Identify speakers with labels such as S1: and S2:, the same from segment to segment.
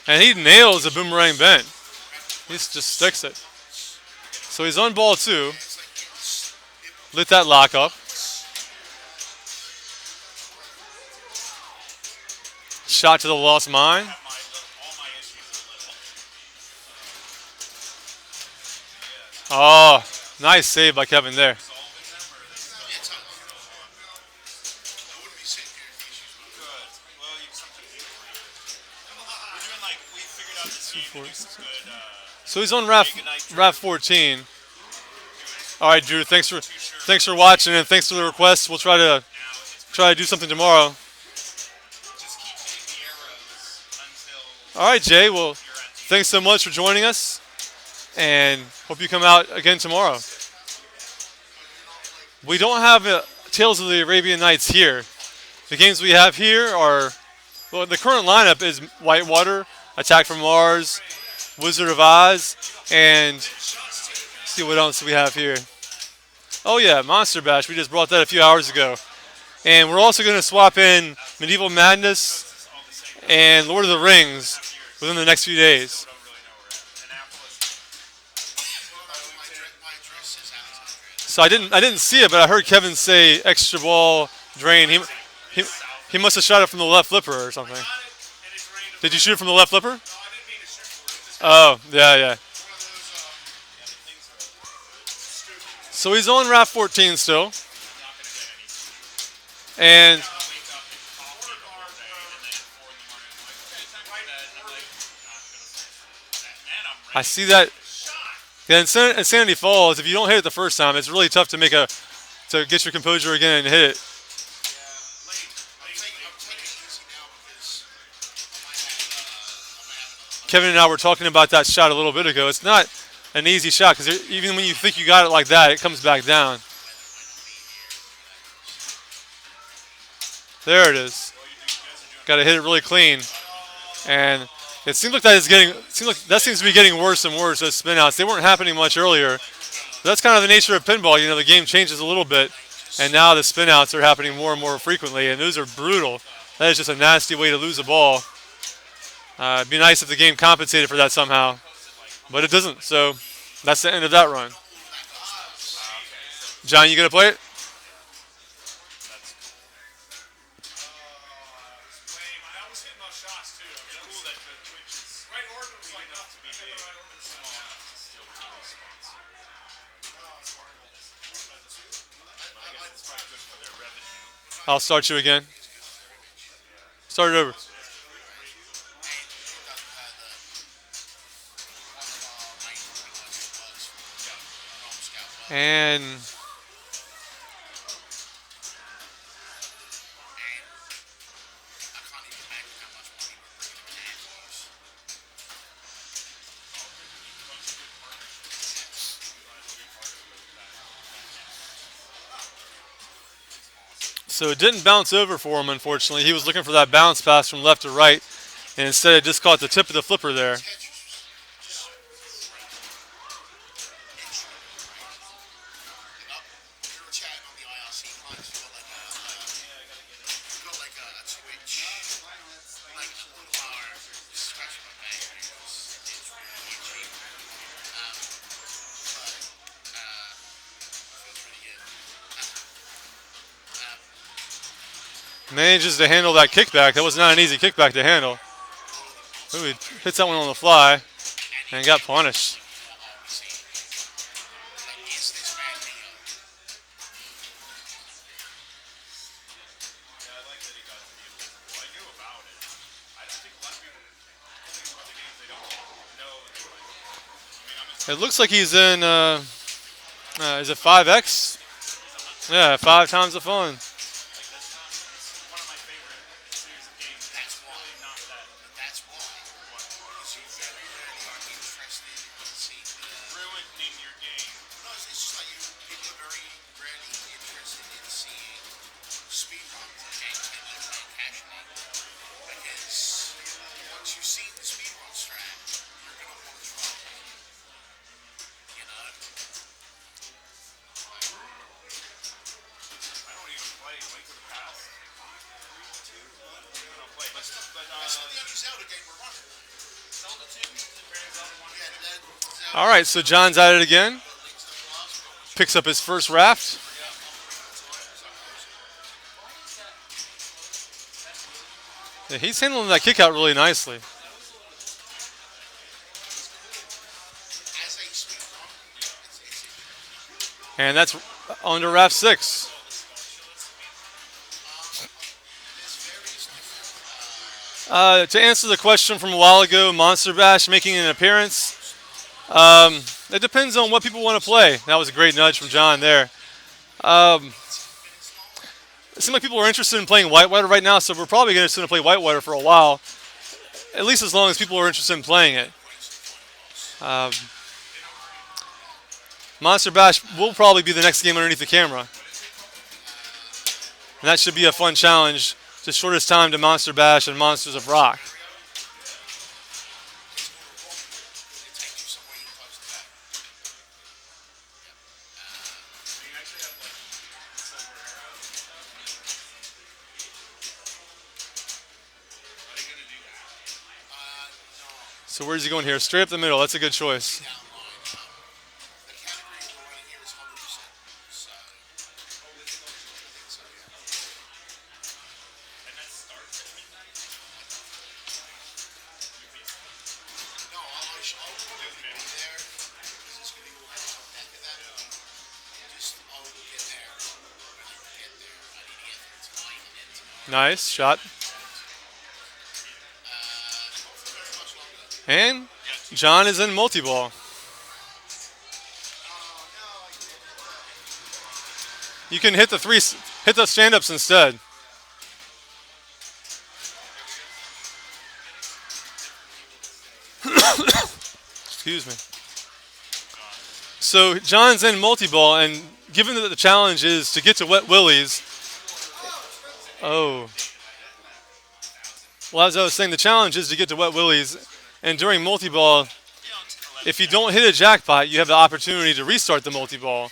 S1: And he nails a boomerang bend. He just sticks it. So he's on ball 2. Lit that lock up. Shot to the lost mine. Oh, nice save by Kevin there. So he's on wrap 14. All right, Drew. Thanks for watching and thanks for the request. We'll try to do something tomorrow. All right, Jay. Well, thanks so much for joining us, and hope you come out again tomorrow. We don't have Tales of the Arabian Nights here. The games we have here are, well, the current lineup is Whitewater, Attack from Mars, Wizard of Oz, and let's see what else we have here. Oh yeah, Monster Bash. We just brought that a few hours ago. And we're also going to swap in Medieval Madness and Lord of the Rings within the next few days. So I didn't see it, but I heard Kevin say extra ball drain. He must have shot it from the left flipper or something. Did you shoot it from the left flipper? Oh, yeah. So he's on wrap 14 still. And I see that. Yeah, in Insanity Falls, if you don't hit it the first time, it's really tough to get your composure again and hit it. Kevin and I were talking about that shot a little bit ago. It's not an easy shot because even when you think you got it like that, it comes back down. There it is. Got to hit it really clean, and it seems like that seems to be getting worse and worse. Those spin outs, they weren't happening much earlier. But that's kind of the nature of pinball. You know, the game changes a little bit, and now the spin outs are happening more and more frequently, and those are brutal. That is just a nasty way to lose a ball. It'd be nice if the game compensated for that somehow, but it doesn't. So that's the end of that run. John, you gonna play it? I'll start you again. Start it over. And so it didn't bounce over for him, unfortunately. He was looking for that bounce pass from left to right, and instead it just caught the tip of the flipper there. Manages to handle that kickback. That was not an easy kickback to handle. Ooh, he hits that one on the fly and got punished. It looks like he's in, is it 5X? Yeah, 5 times the fun. All right, so John's at it again. Picks up his first raft. Yeah, he's handling that kick out really nicely. And that's under raft 6. To answer the question from a while ago, Monster Bash making an appearance. It depends on what people want to play. That was a great nudge from John there. Um, it seems like people are interested in playing Whitewater right now, so we're probably going to play Whitewater for a while, at least as long as people are interested in playing it. Um, Monster Bash will probably be the next game underneath the camera. And that should be a fun challenge. The shortest time to Monster Bash and Monsters of Rock. So where's he going here? Straight up the middle. That's a good choice. Nice shot. And John is in multi-ball. You can hit the stand-ups instead. Excuse me. So John's in multi-ball, and given that the challenge is to get to Wet Willie's, oh. Well, as I was saying, the challenge is to get to Wet Willie's, and during multi-ball, if you don't hit a jackpot, you have the opportunity to restart the multi-ball.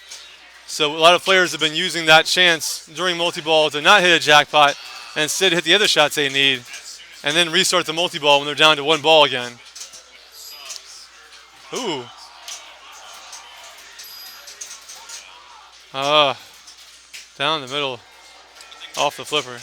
S1: So a lot of players have been using that chance during multi-ball to not hit a jackpot and instead hit the other shots they need, and then restart the multi-ball when they're down to one ball again. Ooh. Down the middle, off the flipper.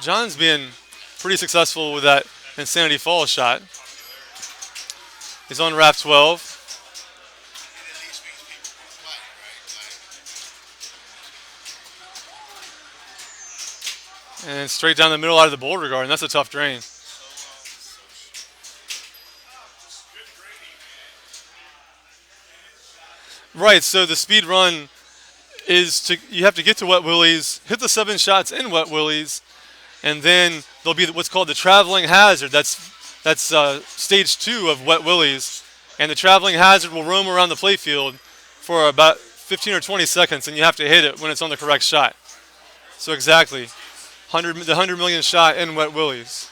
S1: John's being pretty successful with that Insanity Falls shot. He's on raft 12. And straight down the middle out of the boulder garden. That's a tough drain. Right, so the speed run is you have to get to Wet Willie's, hit the 7 shots in Wet Willie's, and then there'll be what's called the traveling hazard. That's stage 2 of Wet Willie's, and the traveling hazard will roam around the playfield for about 15 or 20 seconds, and you have to hit it when it's on the correct shot. So exactly, the 100 million shot in Wet Willie's.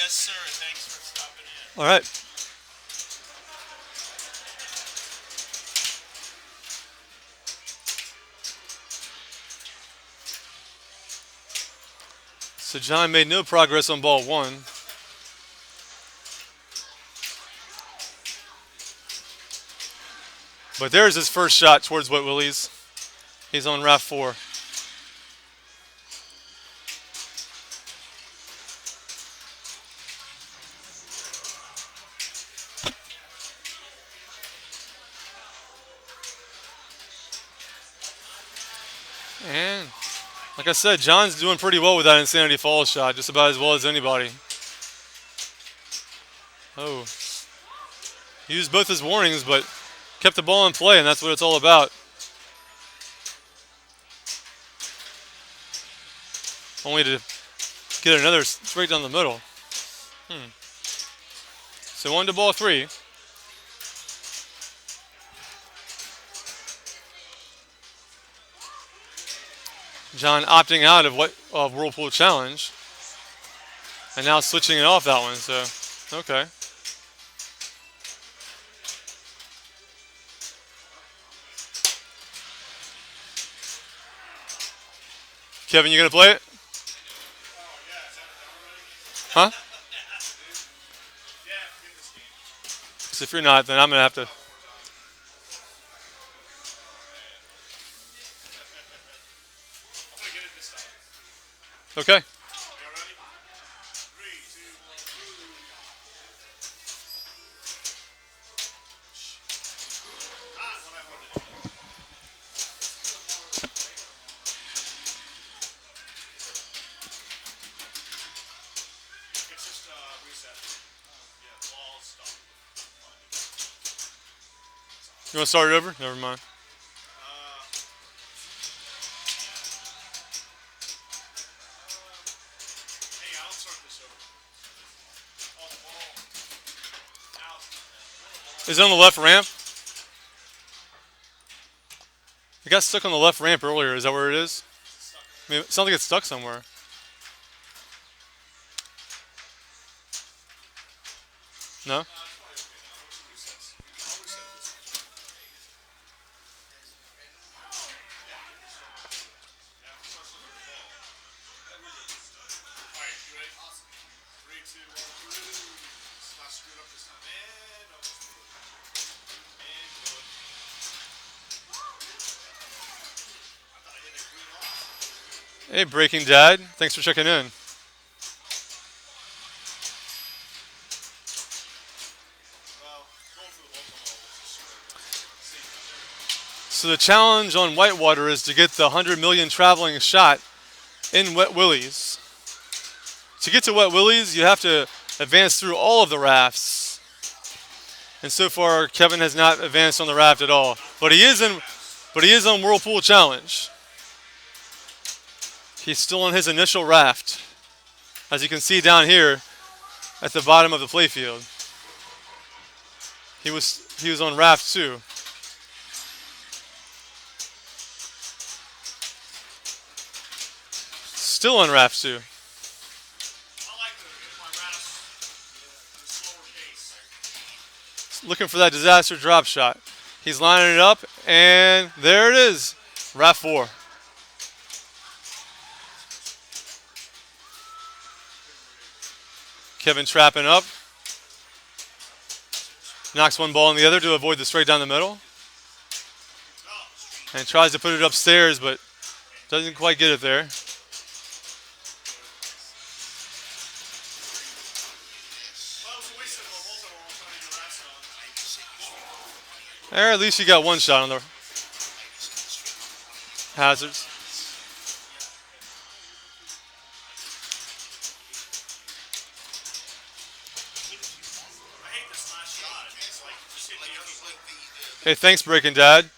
S2: Yes, sir. Thanks for stopping in.
S1: All right. So John made no progress on ball 1. But there's his first shot towards Wet Willie's. He's on raft 4. And like I said, John's doing pretty well with that Insanity Falls shot, just about as well as anybody. Oh. Used both his warnings, but kept the ball in play, and that's what it's all about. Only to get another straight down the middle. So on to ball 3. John opting out of Whirlpool Challenge and now switching it off that one. So, okay. Kevin, you gonna play it? Huh? 'Cause if you're not, then I'm gonna have to. Okay. You want to start it over? Never mind. Is it on the left ramp? It got stuck on the left ramp earlier. Is that where it is? I mean, it sounds like it's stuck somewhere. No? Hey, Breaking Dad. Thanks for checking in. So the challenge on Whitewater is to get the 100 million traveling shot in Wet Willie's. To get to Wet Willie's, you have to advance through all of the rafts. And so far, Kevin has not advanced on the raft at all. But he is on Whirlpool Challenge. He's still on his initial raft, as you can see down here at the bottom of the playfield. He was on raft 2. Still on raft 2. Looking for that disaster drop shot. He's lining it up, and there it is. Raft 4. Kevin trapping up. Knocks one ball in the other to avoid the straight down the middle. And tries to put it upstairs, but doesn't quite get it there. There, at least you got one shot on the hazards. Hey, thanks, Breaking Dad.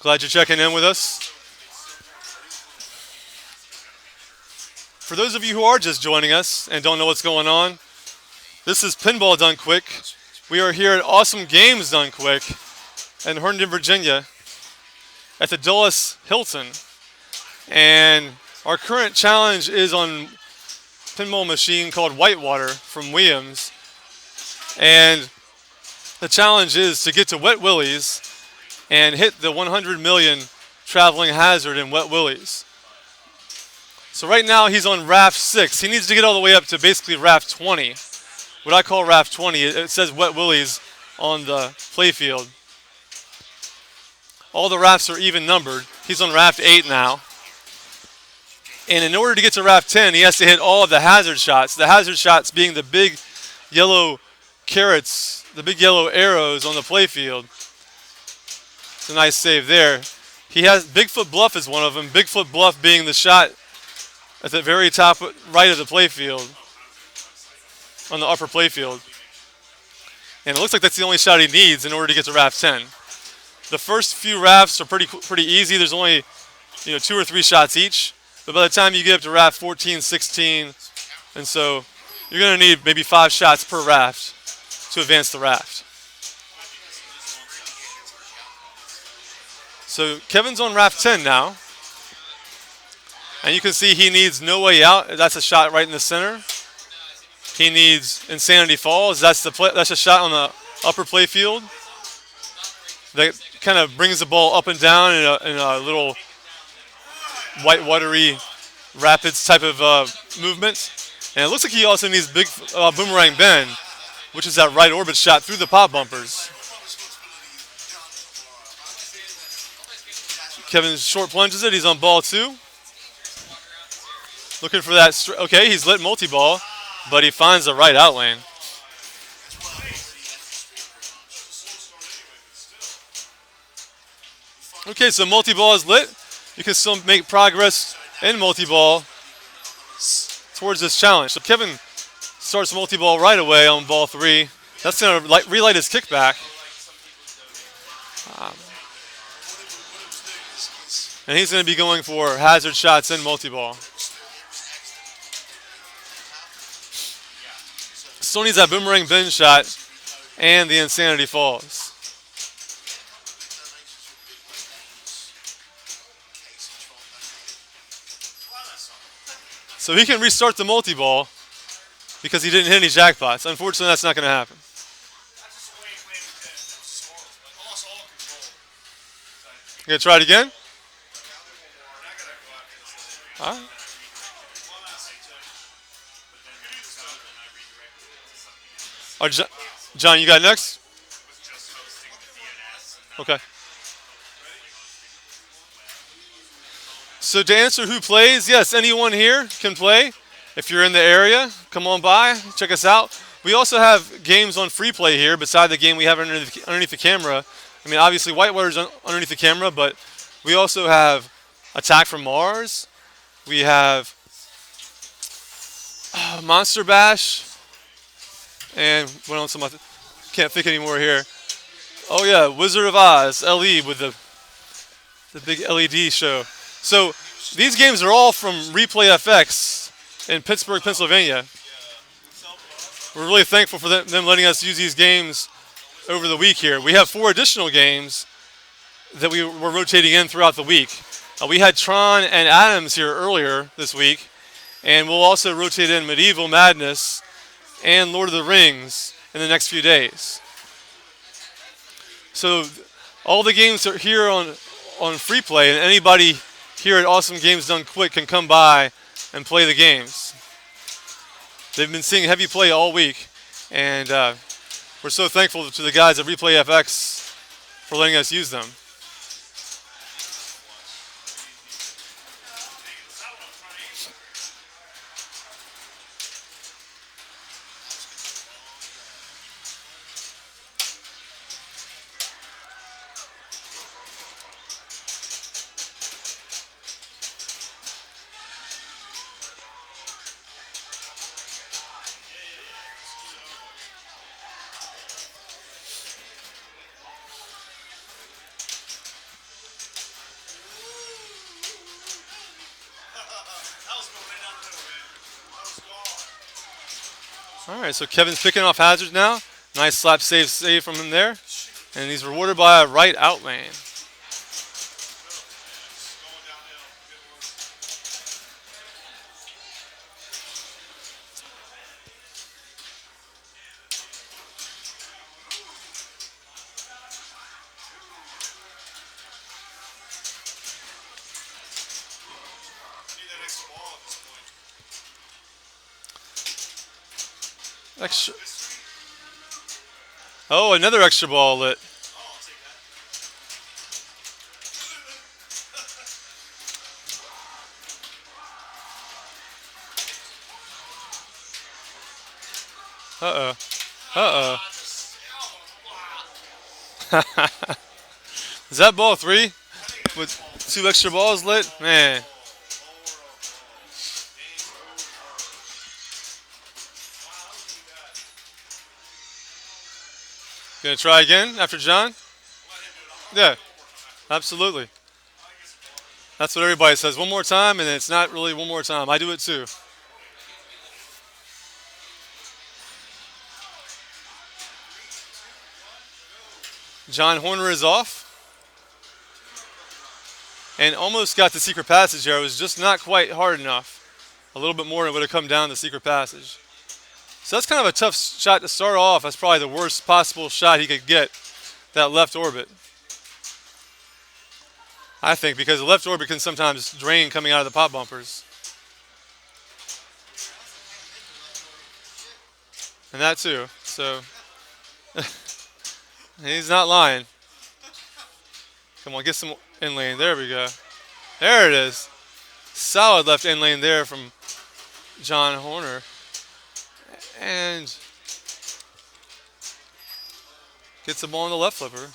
S1: Glad you're checking in with us. For those of you who are just joining us and don't know what's going on, this is Pinball Done Quick. We are here at Awesome Games Done Quick in Herndon, Virginia at the Dulles Hilton. And our current challenge is on pinball machine called Whitewater from Williams. And the challenge is to get to Wet Willie's and hit the 100 million traveling hazard in Wet Willie's. So right now he's on raft 6. He needs to get all the way up to basically raft 20. What I call raft 20. It says Wet Willie's on the playfield. All the rafts are even numbered. He's on raft 8 now. And in order to get to raft 10, he has to hit all of the hazard shots. The hazard shots being the big yellow carrots, the big yellow arrows on the playfield. It's a nice save there. He has Bigfoot Bluff is one of them. Bigfoot Bluff being the shot at the very top right of the playfield, on the upper playfield. And it looks like that's the only shot he needs in order to get to raft 10. The first few rafts are pretty easy. There's only 2 or 3 shots each. But by the time you get up to raft 14, 16, and so you're going to need maybe 5 shots per raft to advance the raft. So Kevin's on raft 10 now. And you can see he needs no way out. That's a shot right in the center. He needs Insanity Falls. That's a shot on the upper play field that kind of brings the ball up and down in a little white watery rapids type of movement. And it looks like he also needs big boomerang bend, which is that right orbit shot through the pop bumpers. Kevin short plunges it. He's on ball 2. Looking for that. Okay, he's lit multi-ball, but he finds the right out lane. Okay, so multi-ball is lit. You can still make progress in multi-ball towards this challenge. So Kevin starts multi-ball right away on ball 3. That's going to relight his kickback. And he's going to be going for hazard shots in multi-ball. Still needs that boomerang bend shot and the Insanity Falls. So he can restart the multi-ball because he didn't hit any jackpots. Unfortunately, that's not going to happen. You going to try it again? All right. John, you got next? Okay. So to answer who plays, yes, anyone here can play. If you're in the area, come on by, check us out. We also have games on free play here beside the game we have underneath the camera. I mean, obviously Whitewater's underneath the camera, but we also have Attack from Mars. We have Monster Bash. And what else am I can't think anymore here. Oh yeah, Wizard of Oz, LE with the big LED show. So these games are all from Replay FX in Pittsburgh, Pennsylvania. We're really thankful for them letting us use these games over the week here. We have 4 additional games that we were rotating in throughout the week. We had Tron and Adams here earlier this week, and we'll also rotate in Medieval Madness and Lord of the Rings in the next few days. So all the games are here on free play, and anybody here at Awesome Games Done Quick can come by and play the games. They've been seeing heavy play all week, and we're so thankful to the guys at Replay FX for letting us use them. All right, so Kevin's picking off hazards now. Nice slap save from him there. And he's rewarded by a right out lane. Extra. Oh, another extra ball lit. Uh-oh. Uh-oh. Is that ball 3? With 2 extra balls lit? Man. Gonna try again after John? Yeah, absolutely. That's what everybody says. One more time, and it's not really one more time. I do it too. John Horner is off. and almost got the secret passage there. It was just not quite hard enough. A little bit more and it would have come down the secret passage. So that's kind of a tough shot to start off. That's probably the worst possible shot he could get, that left orbit. I think because the left orbit can sometimes drain coming out of the pop bumpers. And that too. So he's not lying. Come on, get some in lane. There we go. There it is. Solid left in lane there from John Horner. And gets the ball on the left flipper.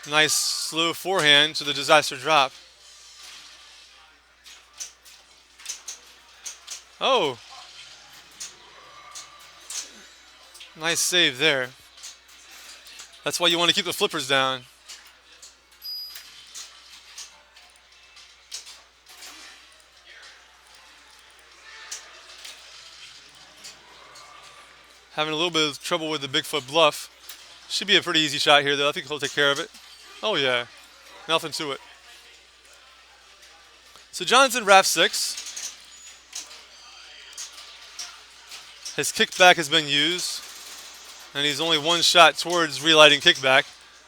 S1: Nice slow forehand to the disaster drop. Oh. Nice save there. That's why you want to keep the flippers down. Having a little bit of trouble with the Bigfoot bluff. Should be a pretty easy shot here, though. I think he'll take care of it. Oh, yeah. Nothing to it. So John's in RAF 6. His kickback has been used. And he's only one shot towards relighting kickback.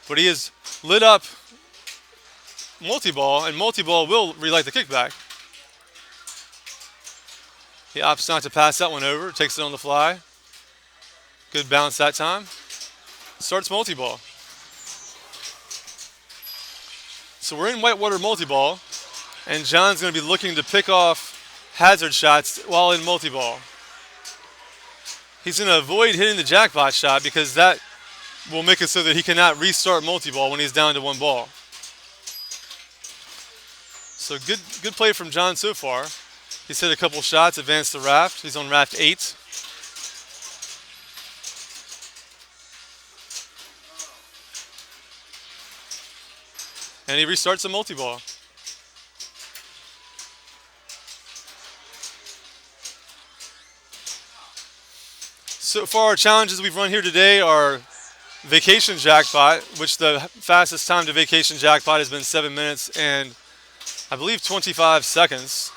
S1: But he has lit up multi-ball, and multi-ball will relight the kickback. He opts not to pass that one over. Takes it on the fly. Good bounce that time. Starts multi-ball. So we're in whitewater multi-ball, and John's going to be looking to pick off hazard shots while in multi-ball. He's going to avoid hitting the jackpot shot because that will make it so that he cannot restart multi-ball when he's down to one ball. So good play from John so far. He's hit a couple shots, advanced the raft. He's on raft 8. And he restarts the multi-ball. So far, our challenges we've run here today are vacation jackpot, which the fastest time to vacation jackpot has been 7 minutes and I believe 25 seconds.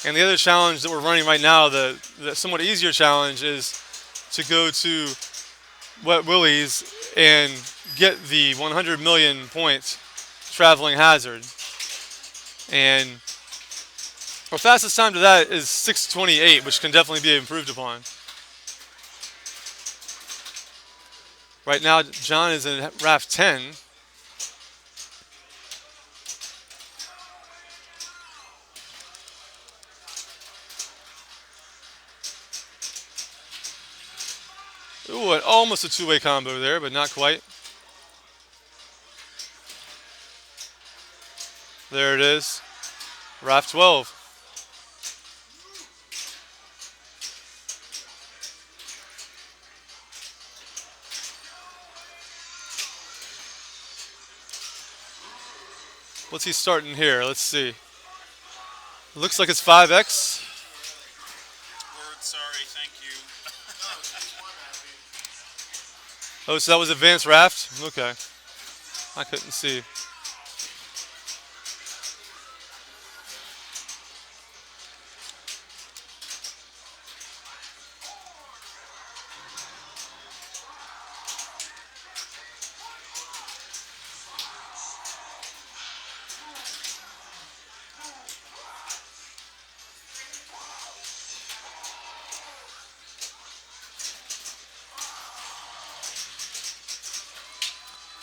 S1: And the other challenge that we're running right now, the somewhat easier challenge, is to go to Wet Willie's and get the 100 million points traveling hazard. And our fastest time to that is 6:28, which can definitely be improved upon. Right now, John is in raft 10. Ooh, almost a two-way combo there, but not quite. There it is. Raft 12. What's he starting here? Let's see. It looks like it's 5X.
S2: Word, sorry, thank you.
S1: Oh, so that was advanced raft? Okay. I couldn't see.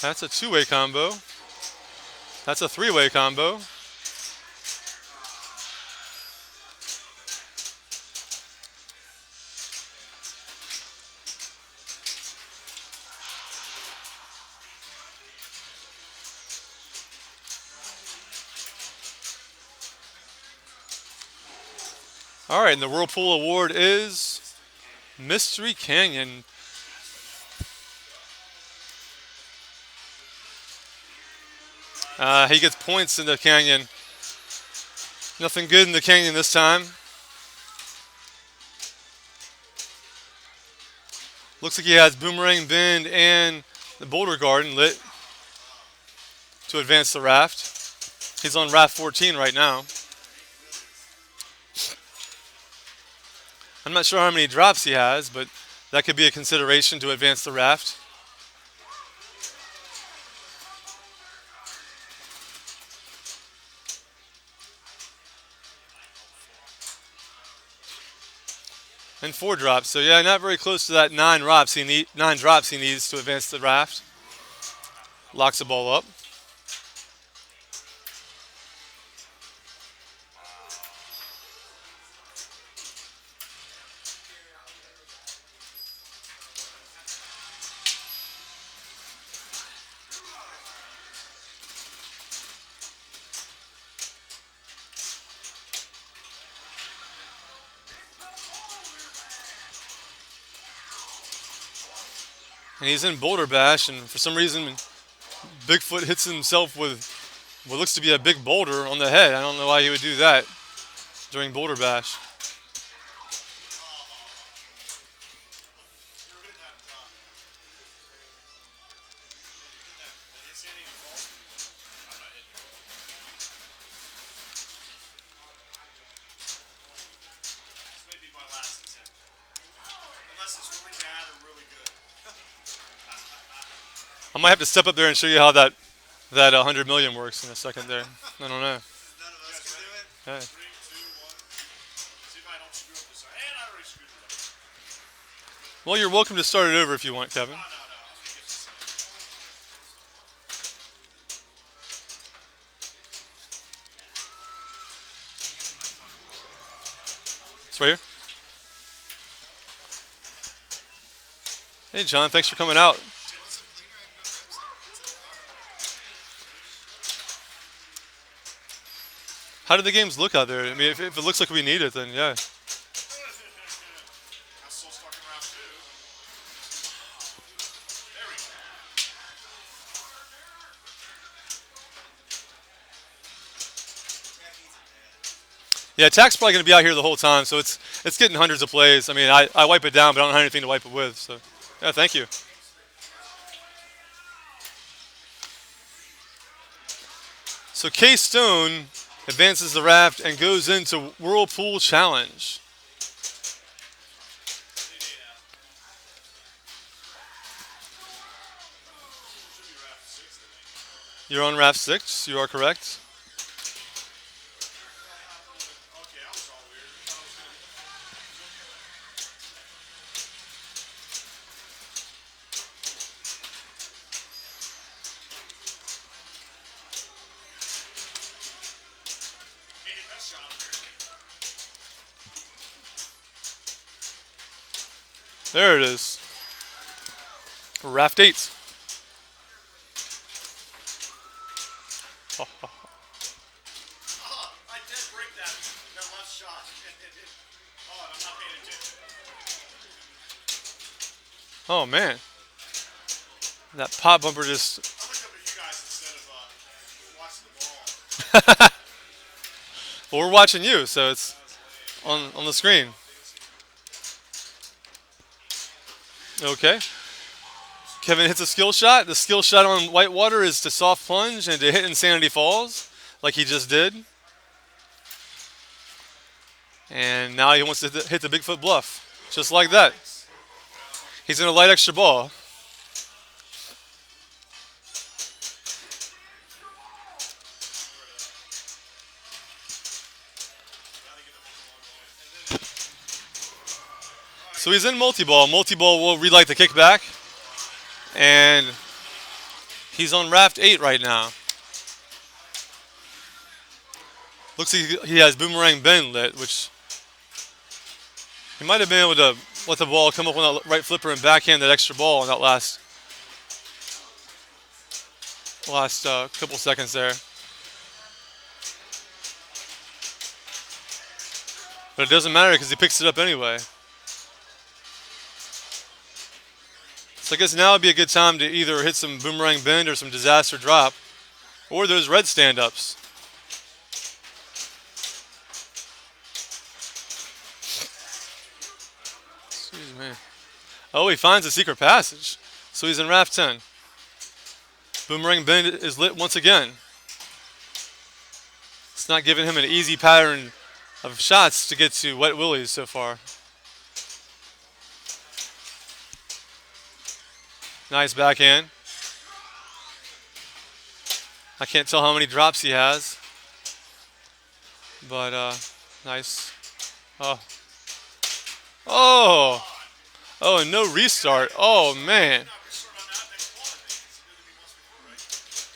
S1: That's a two-way combo. That's a three-way combo. All right, and the Whirlpool Award is Mystery Canyon. He gets points in the canyon. Nothing good in the canyon this time. Looks like he has Boomerang Bend and the Boulder Garden lit to advance the raft. He's on raft 14 right now. I'm not sure how many drops he has, but that could be a consideration to advance the raft. And 4 drops. So yeah, not very close to that 9 drops he needs to advance the raft. Locks the ball up. And he's in Boulder Bash, and for some reason, Bigfoot hits himself with what looks to be a big boulder on the head. I don't know why he would do that during Boulder Bash. I might have to step up there and show you how that 100 million works in a second there. I don't know. Okay. Well, you're welcome to start it over if you want, Kevin. It's right here. Hey, John, thanks for coming out. How do the games look out there? I mean, if it looks like we need it, then yeah. Yeah, Attack's probably going to be out here the whole time, so it's getting hundreds of plays. I mean, I wipe it down, but I don't have anything to wipe it with. So, yeah, thank you. So K-Stone advances the raft and goes into Whirlpool Challenge. You're on raft 6. You are correct. There it is. Raft 8.
S2: I did break that left shot. Oh, I'm not paying attention.
S1: Oh, man. That pop bumper just...
S2: I looked up at you guys instead of watching the ball.
S1: Well, we're watching you, so it's on the screen. Okay. Kevin hits a skill shot. The skill shot on Whitewater is to soft plunge and to hit Insanity Falls, like he just did. And now he wants to hit the Bigfoot Bluff, just like that. He's going to light extra ball. So he's in multi-ball. Multi-ball will relight the kickback. And he's on raft 8 right now. Looks like he has Boomerang Bend lit, which he might have been able to let the ball come up on that right flipper and backhand that extra ball in that last couple seconds there. But it doesn't matter because he picks it up anyway. So I guess now would be a good time to either hit some Boomerang Bend or some Disaster Drop, or those red stand-ups. Excuse me. Oh, he finds a secret passage. So he's in raft 10. Boomerang Bend is lit once again. It's not giving him an easy pattern of shots to get to Wet Willie's so far. Nice backhand. I can't tell how many drops he has, but nice. Oh, oh, oh, and no restart. Oh man,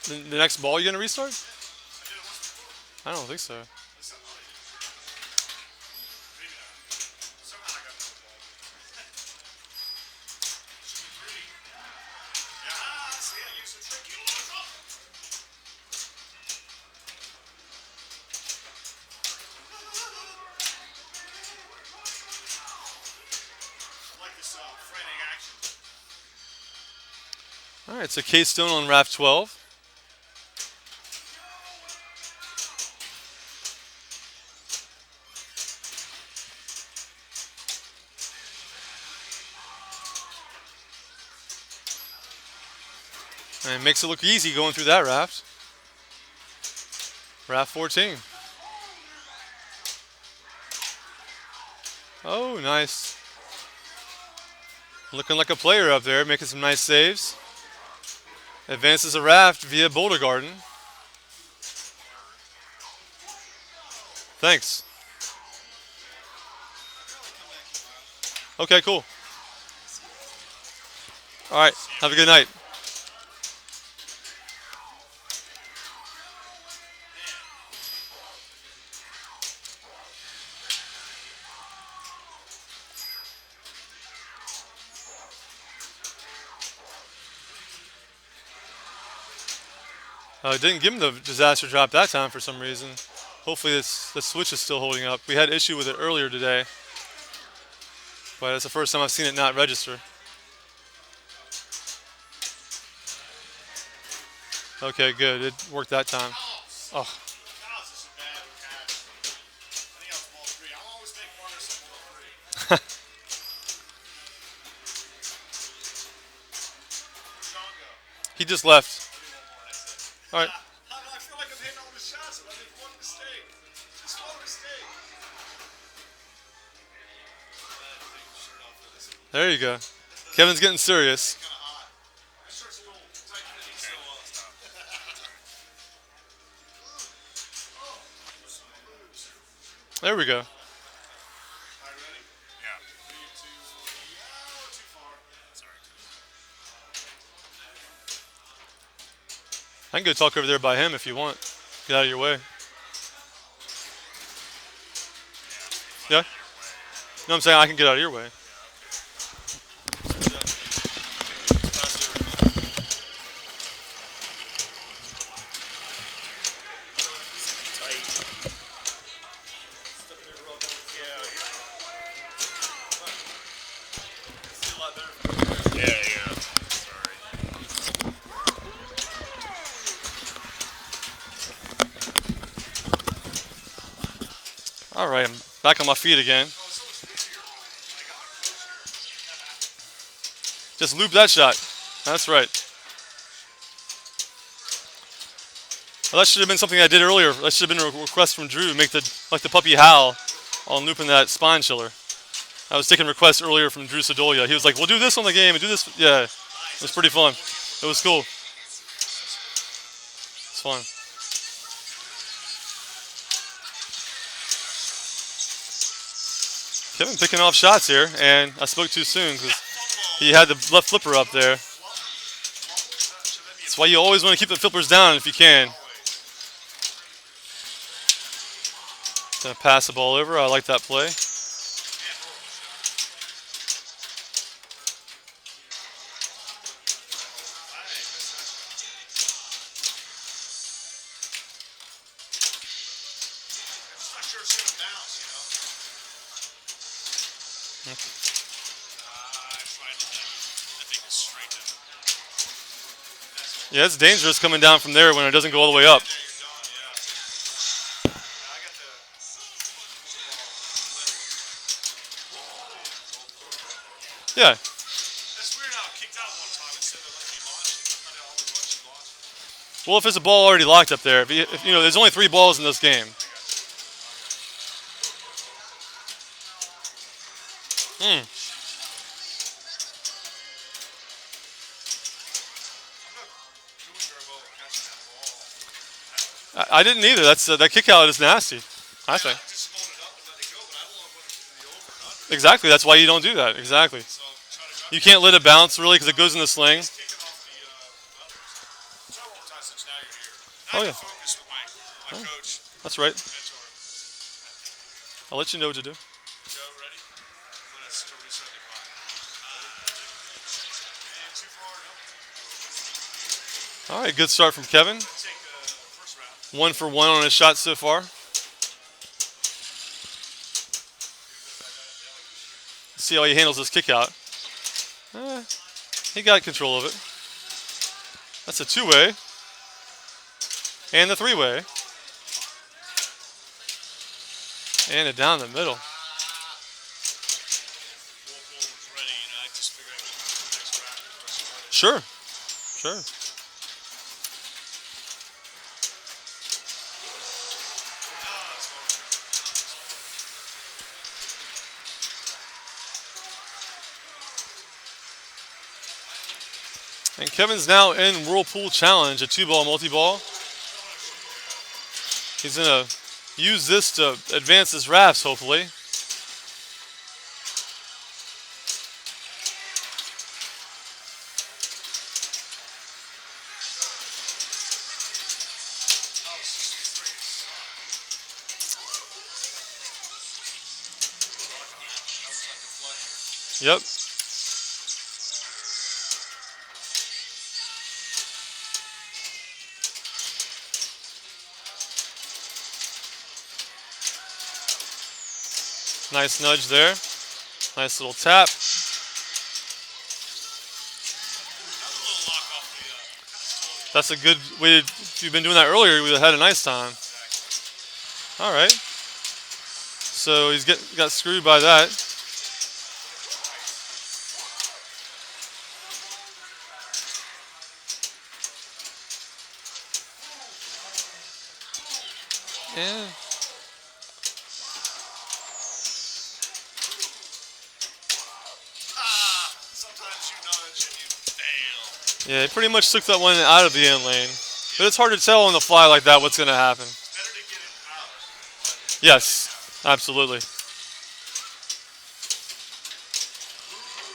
S1: the next ball you gonna restart? I don't think so. All right, so K-Stone on raft 12. And makes it look easy going through that raft. Raft 14. Oh, nice. Looking like a player up there, making some nice saves. Advances a raft via Boulder Garden. Thanks. Okay, cool. All right, have a good night. Didn't give him the disaster drop that time for some reason. Hopefully the switch is still holding up. We had issue with it earlier today, but it's the first time I've seen it not register. Okay, good. It worked that time. Oh, he just left. All right.
S2: I feel like I'm hitting all the shots, but I made one mistake. Just one mistake.
S1: There you go. Kevin's getting serious.
S2: Kind of hot. My shirt's a little tight fitting, so.
S1: There we go.
S2: All right, ready? Yeah. 3, 2, yeah, too far. Sorry.
S1: I can go talk over there by him if you want. Get out of your way. Yeah? No, I'm saying I can get out of your way. All right, I'm back on my feet again. Just loop that shot. That's right. Well, that should have been something I did earlier. That should have been a request from Drew to make the puppy howl on looping that spine chiller. I was taking requests earlier from Drew Sedolia. He was like, "We'll do this on the game and do this." Yeah, it was pretty fun. It was cool. It's fun. Kevin picking off shots here, and I spoke too soon because he had the left flipper up there. That's why you always want to keep the flippers down if you can. Gonna pass the ball over. I like that play. Yeah, it's dangerous coming down from there when it doesn't go all the way up. Yeah.
S2: That's weird how I kicked out one time instead of letting me launch. I thought I always let you launch.
S1: Well, if there's a ball already locked up there, if you know, there's only 3 balls in this game. Hmm.
S2: I'm not doing very well with catching that ball.
S1: I didn't either. That kick out is nasty. I think.
S2: I just hold it up and let it go, but I don't want to put it through the over and under.
S1: Exactly. That's why you don't do that. Exactly.
S2: So try to
S1: You can't let it bounce really because it goes in the sling.
S2: kicking off the butters. Try one more time since now you're here. Now
S1: Oh
S2: I
S1: yeah,
S2: can focus with my coach,
S1: that's right.
S2: mentor.
S1: I'll let you know what to do.
S2: Joe, ready? When it's to reset the clock. And too far, no.
S1: All right, good start from Kevin.
S2: Take the first round.
S1: 1 for 1 on his shot so far. See how he handles his kick out. He got control of it. That's a 2-way. And the 3-way. And it down the middle.
S2: Whirlpool was ready, and I just figured I could do the next round and press it.
S1: Sure. Sure.
S2: That's hard.
S1: And Kevin's now in Whirlpool Challenge, a 2-ball multi-ball. He's going to use this to advance his rafts, hopefully. Yep. Nice nudge there. Nice little tap. That's a good way. If you've been doing that earlier, you would have had a nice time. All right. So he's got screwed by that. Yeah.
S2: Sometimes you nudge and you fail.
S1: Yeah, he pretty much took that one out of the end lane. But it's hard to tell on the fly like that what's going to happen.
S2: Better to get it out.
S1: Yes, absolutely.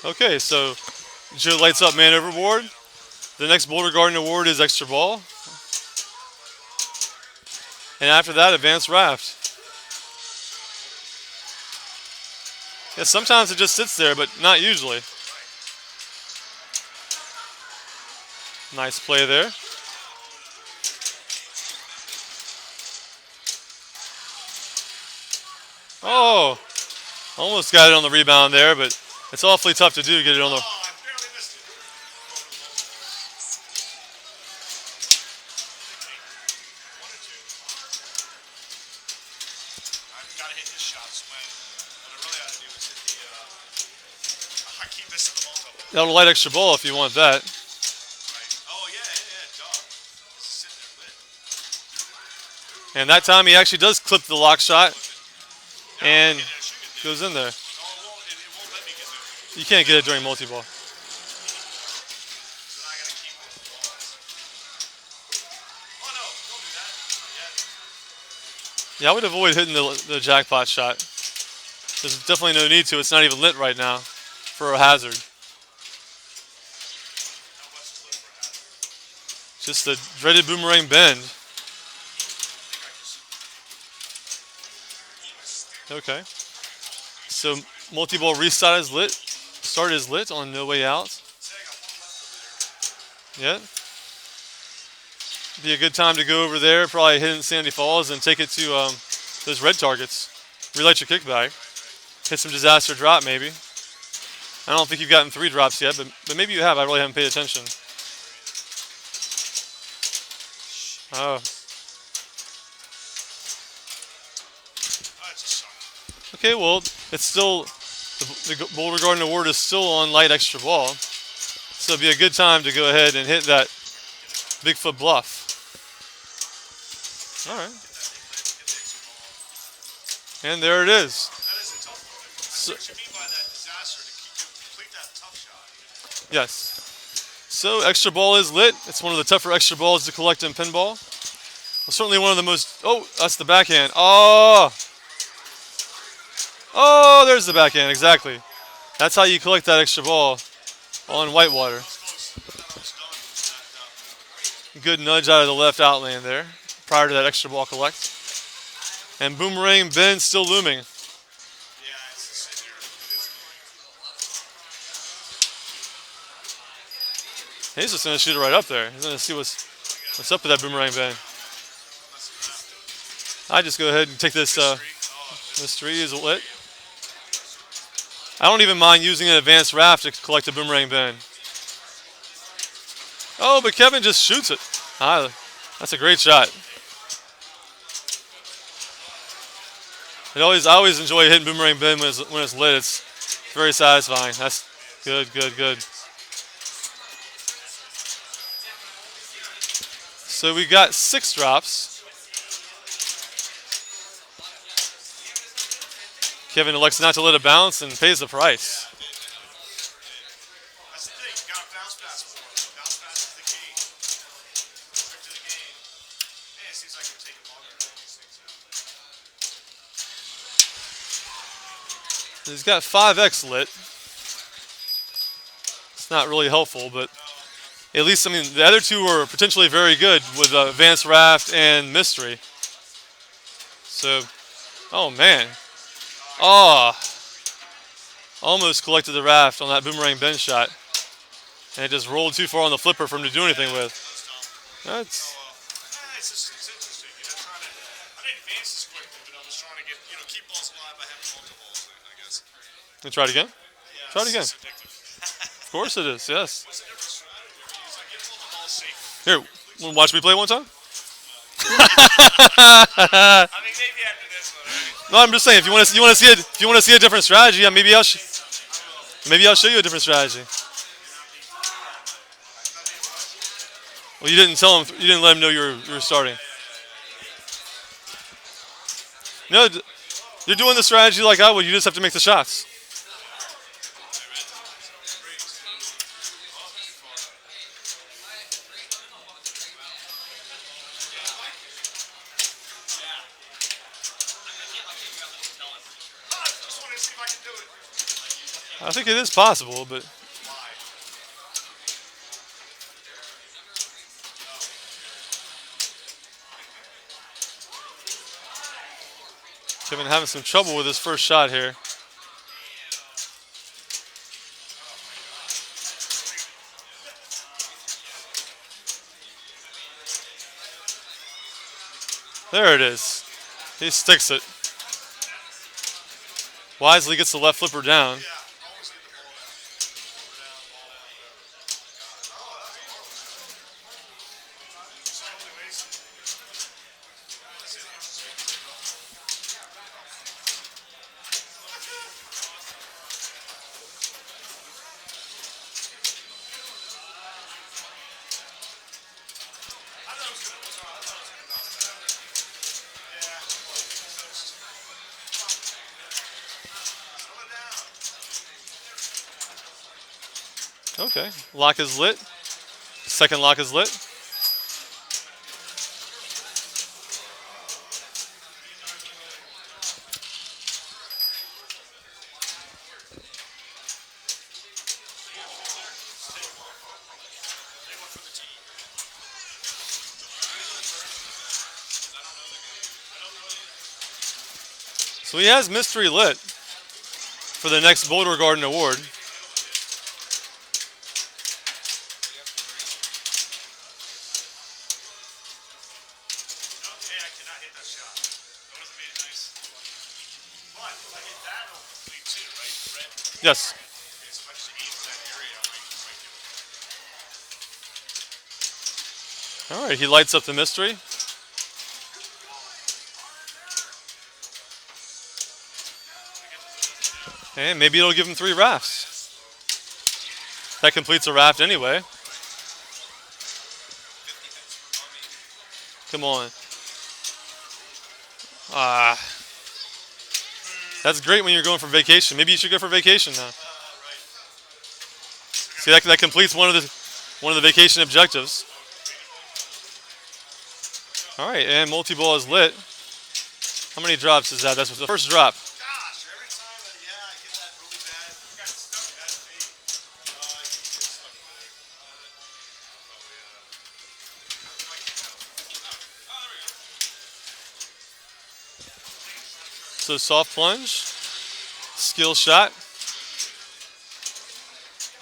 S1: Okay, so Joe lights up man overboard. The next Boulder Garden award is extra ball. And after that, advanced raft. Yeah, sometimes it just sits there, but not usually. Nice play there. Oh, almost got it on the rebound there, but it's awfully tough to do, get it on the...
S2: Oh, I barely missed it. One or two. I've got to hit his shots when what I really ought to do is hit the. I keep missing the multiple.
S1: That'll light extra ball if you want that.
S2: Right. Oh yeah, dog. This is sitting there lit.
S1: And that time he actually does clip the lock shot and
S2: Get there, shoot it.
S1: goes in there.
S2: No, it won't let me get there.
S1: You can't get it during multi-ball.
S2: Then I got to keep it. Oh no! Don't do that. Not yet.
S1: Yeah, I would avoid hitting the jackpot shot. There's definitely no need to. It's not even lit right now for a hazard.
S2: How much is lit for a hazard?
S1: Just the dreaded boomerang bend. Okay. So multi-ball restart is lit. Start is lit on No Way Out.
S2: Say I got one left over there.
S1: Yeah. Be a good time to go over there, probably hit Sandy Falls and take it to those red targets. Relight your kickback. Hit some disaster drop maybe. I don't think you've gotten 3 drops yet, but maybe you have. I really haven't paid attention. Oh.
S2: That's a suck.
S1: Okay, well, it's still, the Boulder Garden Award is still on light extra ball. So it'd be a good time to go ahead and hit that Bigfoot bluff. All right.
S2: Get that thing lit, get the extra ball.
S1: And there it is.
S2: That is a tough one. That's
S1: So,
S2: what you mean by that disaster to complete that tough shot.
S1: yes. So extra ball is lit. It's one of the tougher extra balls to collect in pinball. Well, certainly one of the most. Oh, that's the backhand. Oh, oh, there's the backhand. Exactly. That's how you collect that extra ball on whitewater.
S2: That was close. That was done.
S1: Good nudge out of the left outland there prior to that extra ball collect. And boomerang Ben still looming.
S2: Yeah, it's sitting there. It is annoying.
S1: He's just going to shoot it right up there. He's going to see what's up with that boomerang Ben. I just go ahead and take this. This tree is lit. I don't even mind using an advanced raft to collect a boomerang Ben. Oh, but Kevin just shoots it. Ah, that's a great shot. I always enjoy hitting boomerang Ben when it's lit. It's very satisfying. That's good, good, good. So we got 6 drops. Kevin elects not to let it bounce and pays the price.
S2: That's the thing. You got to bounce pass more. Bounce pass is the key. Quick to the game. Man, it seems like you're taking longer to these things out.
S1: He's got 5x lit. It's not really helpful, but at least, I mean, the other two were potentially very good with Advanced Raft and Mystery. So, oh man. Oh, almost collected the raft on that boomerang Ben shot. And it just rolled too far on the flipper for him to do anything with. That's.
S2: It's interesting. I didn't advance as quickly, but I was trying to keep balls alive by having multiples, I guess.
S1: Let me try it again.
S2: Yeah,
S1: Try it again.
S2: it's addictive.
S1: Of course it is, yes.
S2: What's the difference? It's like get multiples safe.
S1: Here, wanna watch me play one time?
S2: I mean, maybe after this one, right?
S1: No, I'm just saying. If you want to see a different strategy, maybe I'll show you a different strategy. Well, you didn't tell him. You didn't let him know you were starting. No, you're doing the strategy like I would. You just have to make the shots. I think it is possible, but Kevin having some trouble with his first shot here. There it is. He sticks it. Wisely gets the left flipper down. Okay, lock is lit. Second lock is lit. So he has Mystery lit for the next Boulder Garden Award. Yes. All right, he lights up the Mystery. And maybe it'll give him 3 rafts. That completes a raft anyway. Come on. Ah, that's great when you're going for vacation. Maybe you should go for vacation now. See, that completes one of the vacation objectives. All right, and multi-ball is lit. How many drops is that? That's the first drop.
S2: Gosh, every time that, yeah, I get that really bad. I got stuck at feet. I keep getting stuck with it. Oh, yeah.
S1: So soft plunge, skill shot,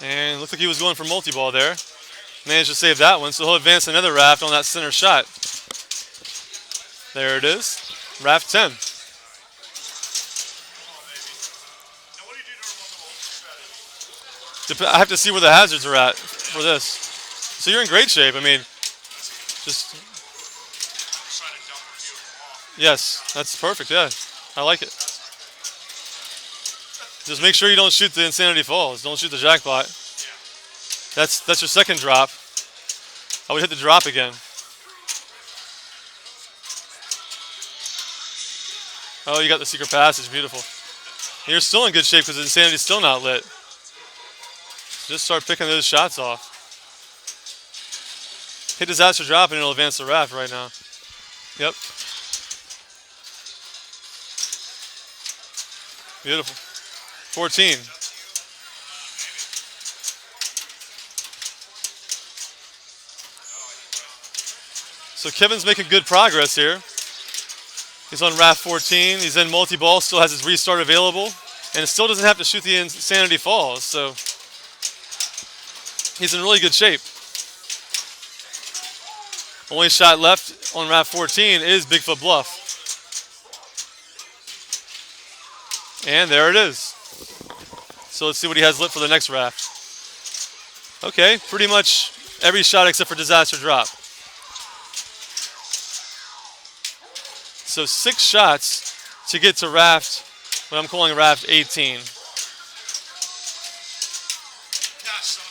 S1: and looked like he was going for multi-ball there. Managed to save that one, so he'll advance another raft on that center shot. There it is, raft 10.
S2: Now, what do you do during multiple strategy?
S1: I have to see where the hazards are at for this. So you're in great shape. I mean, just
S2: Just trying to dump a few of them off.
S1: yes, that's perfect. Yeah, I like it. Just make sure you don't shoot the Insanity Falls. Don't shoot the jackpot. That's your second drop. I would hit the drop again. Oh, you got the secret passage. Beautiful. And you're still in good shape because Insanity's still not lit. Just start picking those shots off. Hit disaster drop and it'll advance the raft right now. Yep. Beautiful. 14. So Kevin's making good progress here. He's on raft 14. He's in multi-ball, still has his restart available, and still doesn't have to shoot the Insanity Falls, so he's in really good shape. Only shot left on raft 14 is Bigfoot Bluff. And there it is. So let's see what he has lit for the next raft. Okay, pretty much every shot except for disaster drop. So 6 shots to get to raft, what I'm calling raft 18.
S2: Gosh, son.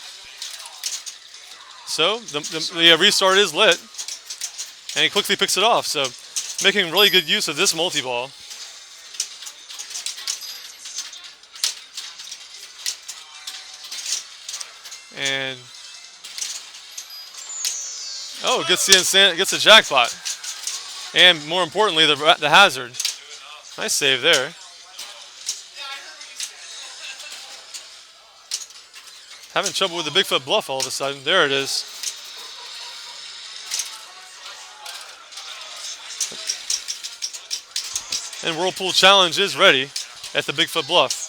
S1: So the restart is lit, and he quickly picks it off. So making really good use of this multi-ball. And oh, gets the jackpot, and more importantly, the hazard. Nice save there. Having trouble with the Bigfoot Bluff all of a sudden. There it is. And Whirlpool Challenge is ready at the Bigfoot Bluff.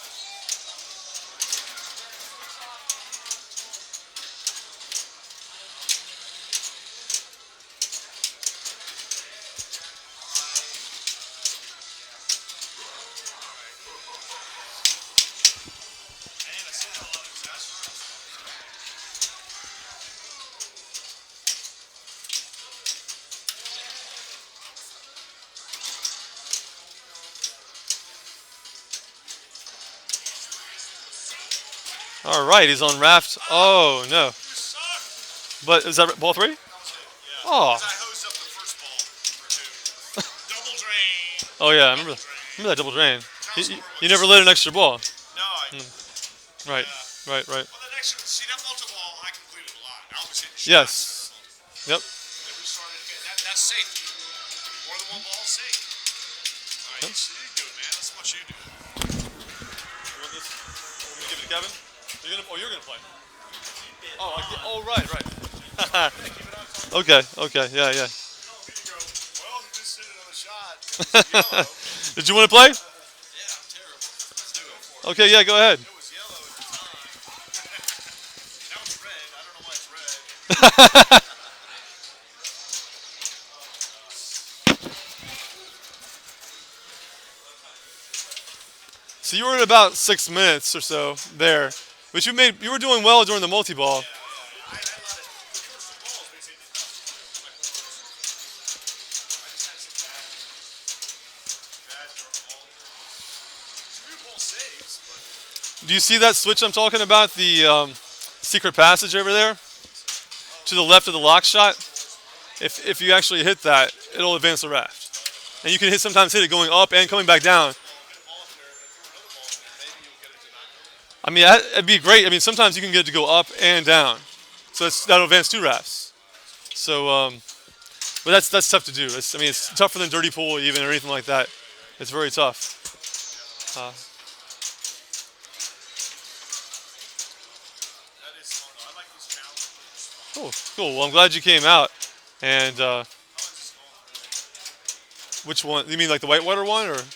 S1: All right, he's on raft. Oh no! But is that ball 3?
S2: Yeah.
S1: Oh.
S2: I hosed up the first ball for 2. Double drain.
S1: Oh yeah, I remember that double drain. You never lit an extra ball.
S2: No, I.
S1: Right, right.
S2: Well, the next, see that multi-ball, I completed a lot. I was hitting shots.
S1: Yes. Yep.
S2: Then we started again. That's safety. More than one ball is safe. All right, you do it, man. That's what you do.
S1: You want this? We're gonna give it to Kevin. You're gonna play. Oh, right. Okay, yeah.
S2: Well, he just hit another shot.
S1: Did you want to play?
S2: Yeah, I'm terrible. Let's do it.
S1: Okay, yeah, go ahead.
S2: It was yellow at the time. Now it's red. I don't know why it's red.
S1: So you were at about 6 minutes or so there, but you were doing well during the multi-ball.
S2: I had a lot of the first 2 balls basically I just had some bad ball. Some good ball saves, but
S1: Do you see that switch I'm talking about? The secret passage over there? To the left of the lock shot? If you actually hit that, it'll advance the raft. and you can sometimes hit it going up and coming back down. I mean, it'd be great. I mean, sometimes you can get it to go up and down, so that'll advance two rafts. So, but that's tough to do. I mean, it's tougher than dirty pool even or anything like that. It's very tough. Uh,
S2: That is fun. I like these challenges.
S1: cool, cool. Well, I'm glad you came out. And
S2: How long is this going
S1: which one? You mean like the whitewater one, or
S2: How long is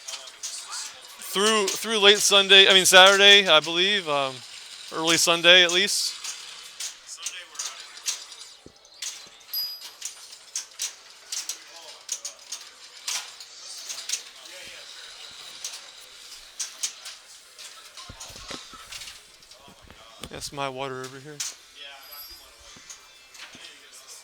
S2: this?
S1: through late Sunday? I mean Saturday, I believe. Early Sunday at least.
S2: Sunday we're out of here.
S1: That's my water over here.
S2: Yeah, I got you one away. I need to get this.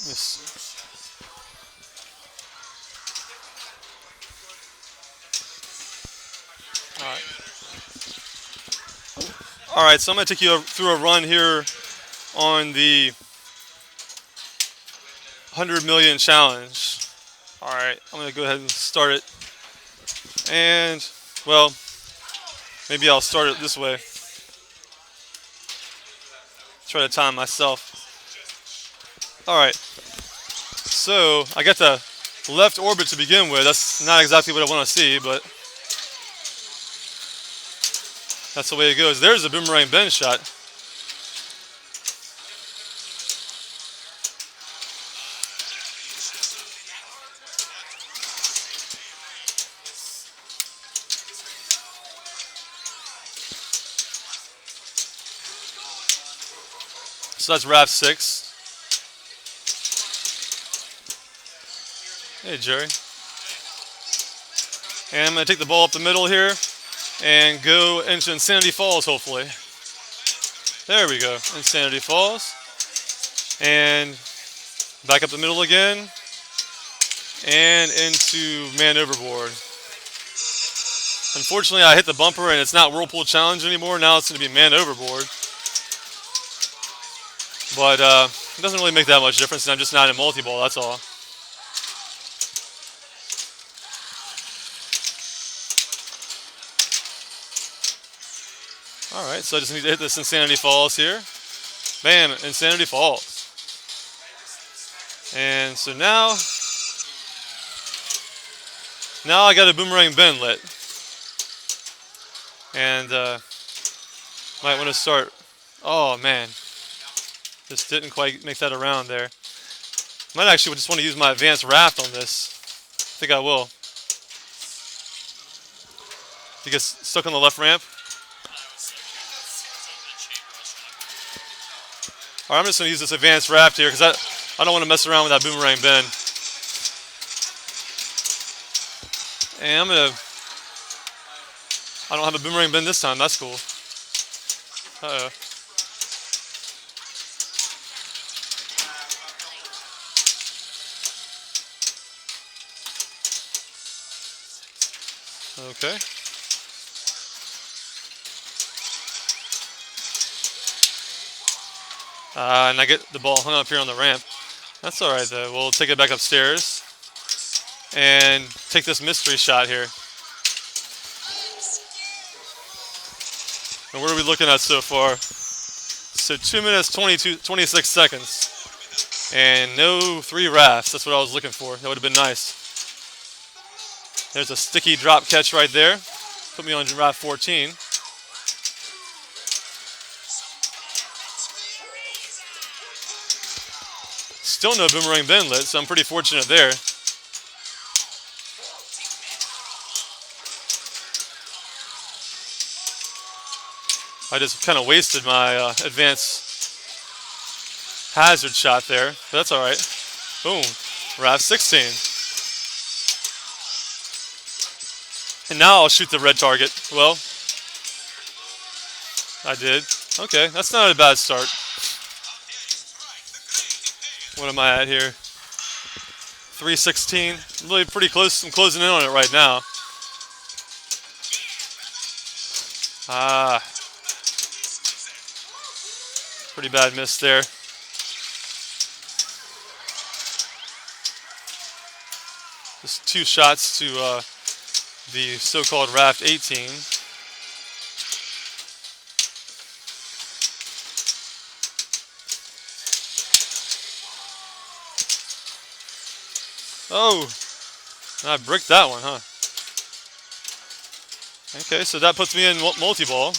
S1: Yes. All right. All right. So I'm gonna take you through a run here on the 100 million challenge. All right. I'm gonna go ahead and start it. And well, maybe I'll start it this way. Try to time myself. All right. So I got the left orbit to begin with. That's not exactly what I want to see, but that's the way it goes. There's a boomerang bend shot. So that's raft 6. Hey, Jerry. And I'm going to take the ball up the middle here and go into Insanity Falls, hopefully. There we go. Insanity Falls. And back up the middle again. And into Man Overboard. Unfortunately, I hit the bumper and it's not Whirlpool Challenge anymore. Now it's going to be Man Overboard. But it doesn't really make that much difference. I'm just not in multi-ball, that's all. All right, so I just need to hit this Insanity Falls here. Bam, Insanity Falls. And so now I got a boomerang bend lit. And might want to start. Oh man, just didn't quite make that around there. Might actually just want to use my advanced raft on this. I think I will. You get stuck on the left ramp. All right, I'm just going to use this advanced raft here because I don't want to mess around with that boomerang bend. And I don't have a boomerang bend this time. That's cool. Uh-oh. Okay. And I get the ball hung up here on the ramp. That's all right though. We'll take it back upstairs and take this mystery shot here. And what are we looking at so far? So 2 minutes 26 seconds. And no 3 rafts. That's what I was looking for. That would have been nice. There's a sticky drop catch right there. Put me on raft 14. Still no boomerang binlet, so I'm pretty fortunate there. I just kind of wasted my advanced hazard shot there, but that's all right. Boom, raft 16. And now I'll shoot the red target. Well, I did. Okay, that's not a bad start. What am I at here? 316. Really pretty close. I'm closing in on it right now. Pretty bad miss there. Just 2 shots to the so-called raft 18. Oh, I bricked that one, huh? Okay, so that puts me in multi-ball.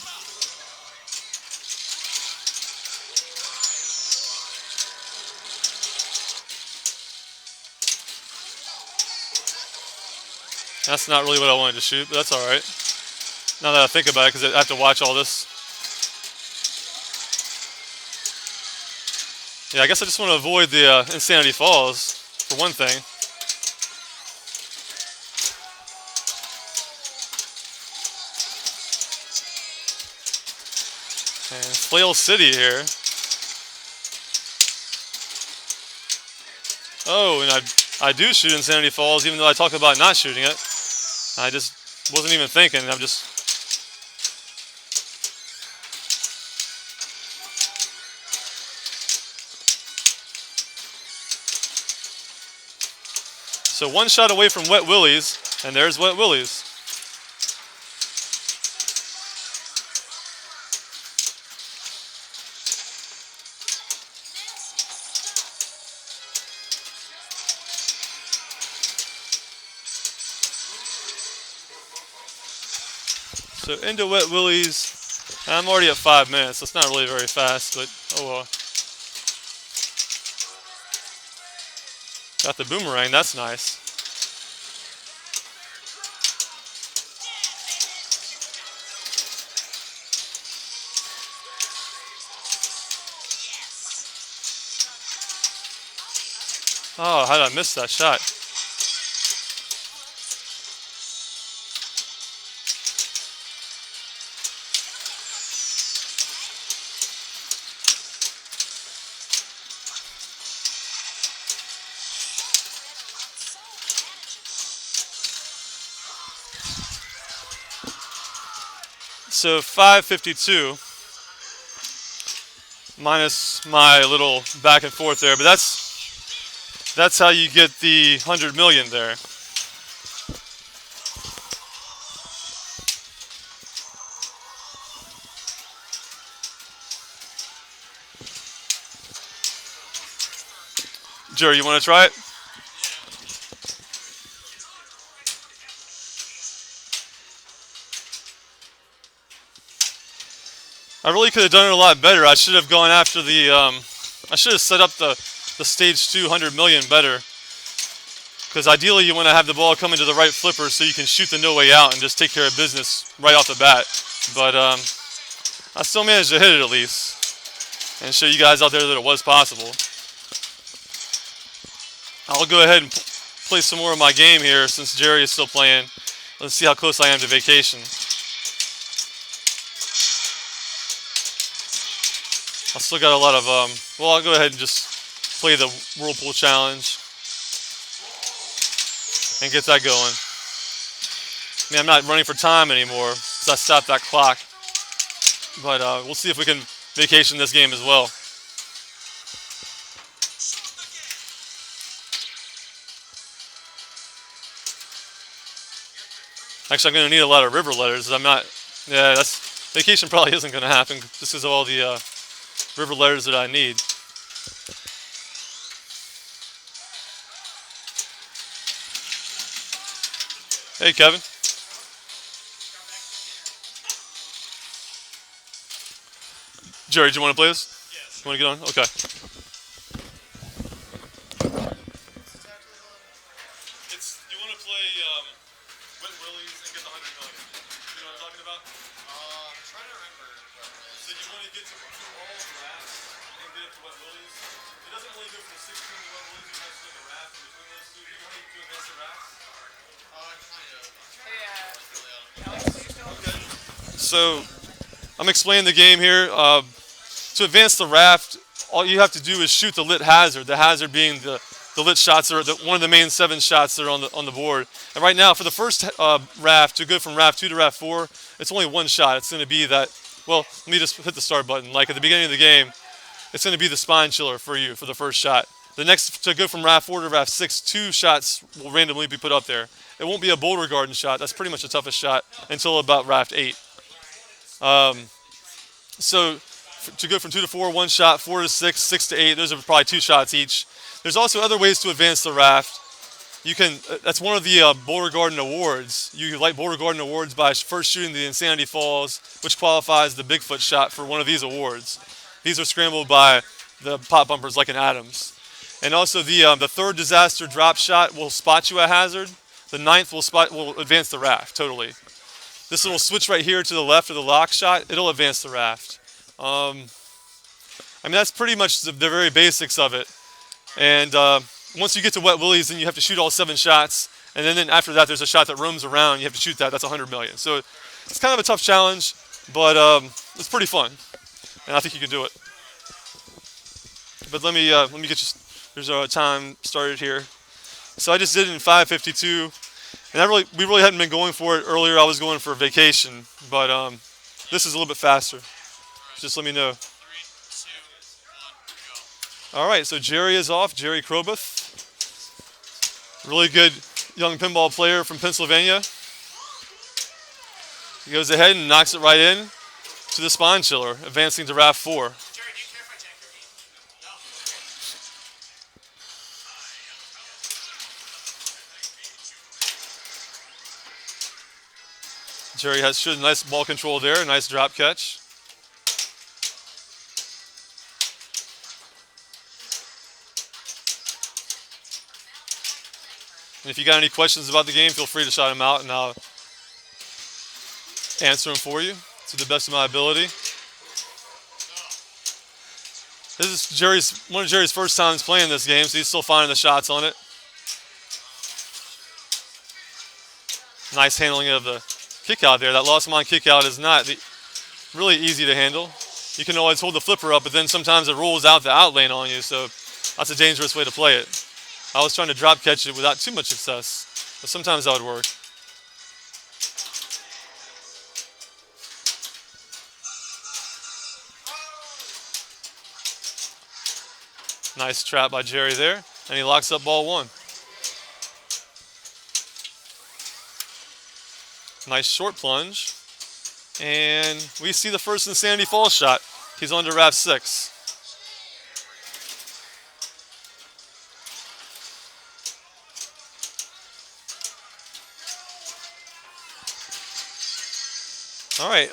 S1: That's not really what I wanted to shoot, but that's all right. Now that I think about it, because I have to watch all this. Yeah, I guess I just want to avoid the Insanity Falls, for one thing. And Flail City here. Oh, and I do shoot Insanity Falls, even though I talk about not shooting it. I just wasn't even thinking. I'm just. So 1 shot away from Wet Willie's, and there's Wet Willie's. So into Wet Willie's. I'm already at 5 minutes. That's not really very fast, but oh well. Got the boomerang. That's nice. Oh, how did I miss that shot? So 552 minus my little back and forth there, but that's how you get the 100 million there. Jerry, you want to try it? I really could have done it a lot better. I should have gone after the. I should have set up the stage 200 million better. Because ideally you want to have the ball come into the right flipper so you can shoot the no way out and just take care of business right off the bat. But I still managed to hit it at least and show you guys out there that it was possible. I'll go ahead and play some more of my game here since Jerry is still playing. Let's see how close I am to vacation. I still got a lot of, well, I'll go ahead and just play the Whirlpool Challenge and get that going. I mean, I'm not running for time anymore because I stopped that clock. But we'll see if we can vacation this game as well. Actually, I'm going to need a lot of river letters. I'm not. Yeah, that's vacation probably isn't going to happen just because of all the river letters that I need. Hey, Kevin. Jerry, do you want to play this?
S2: Yes.
S1: You want to get on? Okay. It's you want to play Wet Willies and get the 100 million. You know what I'm talking about?
S2: I'm trying to remember.
S1: So you want to get to all the rafts and get up to Wet Willies. It doesn't really go from 16 to Wet Willies. You have to take a raft in between those two. You want to advance the rafts?
S2: Kind of.
S1: So I'm explaining the game here. To advance the raft, all you have to do is shoot the lit hazard. The hazard being the lit shots are one of the main 7 shots that are on the board. And right now, for the first raft to go from raft 2 to raft 4, it's only one shot. It's going to be that. Well, let me just hit the start button. Like at the beginning of the game, it's going to be the spine chiller for you for the first shot. The next to go from raft 4 to raft 6, 2 shots will randomly be put up there. It won't be a boulder garden shot. That's pretty much the toughest shot until about raft 8. So to go from 2 to 4, 1 shot, 4 to 6, 6 to 8, those are probably 2 shots each. There's also other ways to advance the raft. You can. That's one of the Boulder Garden Awards. You light Boulder Garden Awards by first shooting the Insanity Falls, which qualifies the Bigfoot shot for one of these awards. These are scrambled by the pop bumpers like an Adams. And also the third disaster drop shot will spot you a hazard. The 9th will advance the raft totally. This little switch right here to the left of the lock shot, it'll advance the raft. I mean, that's pretty much the very basics of it. And once you get to Wet Willies, then you have to shoot all 7 shots. And then after that, there's a shot that roams around. You have to shoot that. That's 100 million. So it's kind of a tough challenge, but it's pretty fun. And I think you can do it. But let me get you. There's a time started here. So I just did it in 5:52. And we really hadn't been going for it earlier. I was going for a vacation, but this is a little bit faster. Just let me know.
S2: 3, 2, 1, go.
S1: All right, so Jerry is off. Jerry Krobuth, really good young pinball player from Pennsylvania. He goes ahead and knocks it right in to the spine chiller, advancing to raft 4.
S2: Jerry, do you care if I check your game? No.
S1: Jerry has showed nice ball control there, nice drop catch. And if you got any questions about the game, feel free to shout them out and I'll answer them for you to the best of my ability. This is one of Jerry's first times playing this game, so he's still finding the shots on it. Nice handling of the kick out there. That lost mine kick out is not really easy to handle. You can always hold the flipper up, but then sometimes it rolls out the out lane on you, so that's a dangerous way to play it. I was trying to drop catch it without too much success, but sometimes that would work. Nice trap by Jerry there, and he locks up ball 1. Nice short plunge, and we see the first Insanity Falls shot. He's on to raft 6. All right,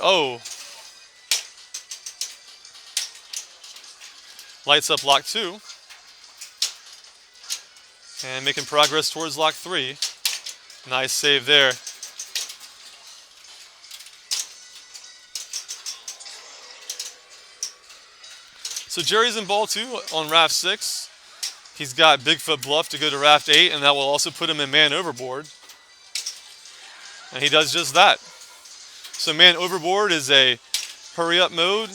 S1: lights up lock 2. And making progress towards lock 3. Nice save there. So Jerry's in ball 2 on raft 6. He's got Bigfoot Bluff to go to raft 8, and that will also put him in man overboard. And he does just that. So man overboard is a hurry up mode.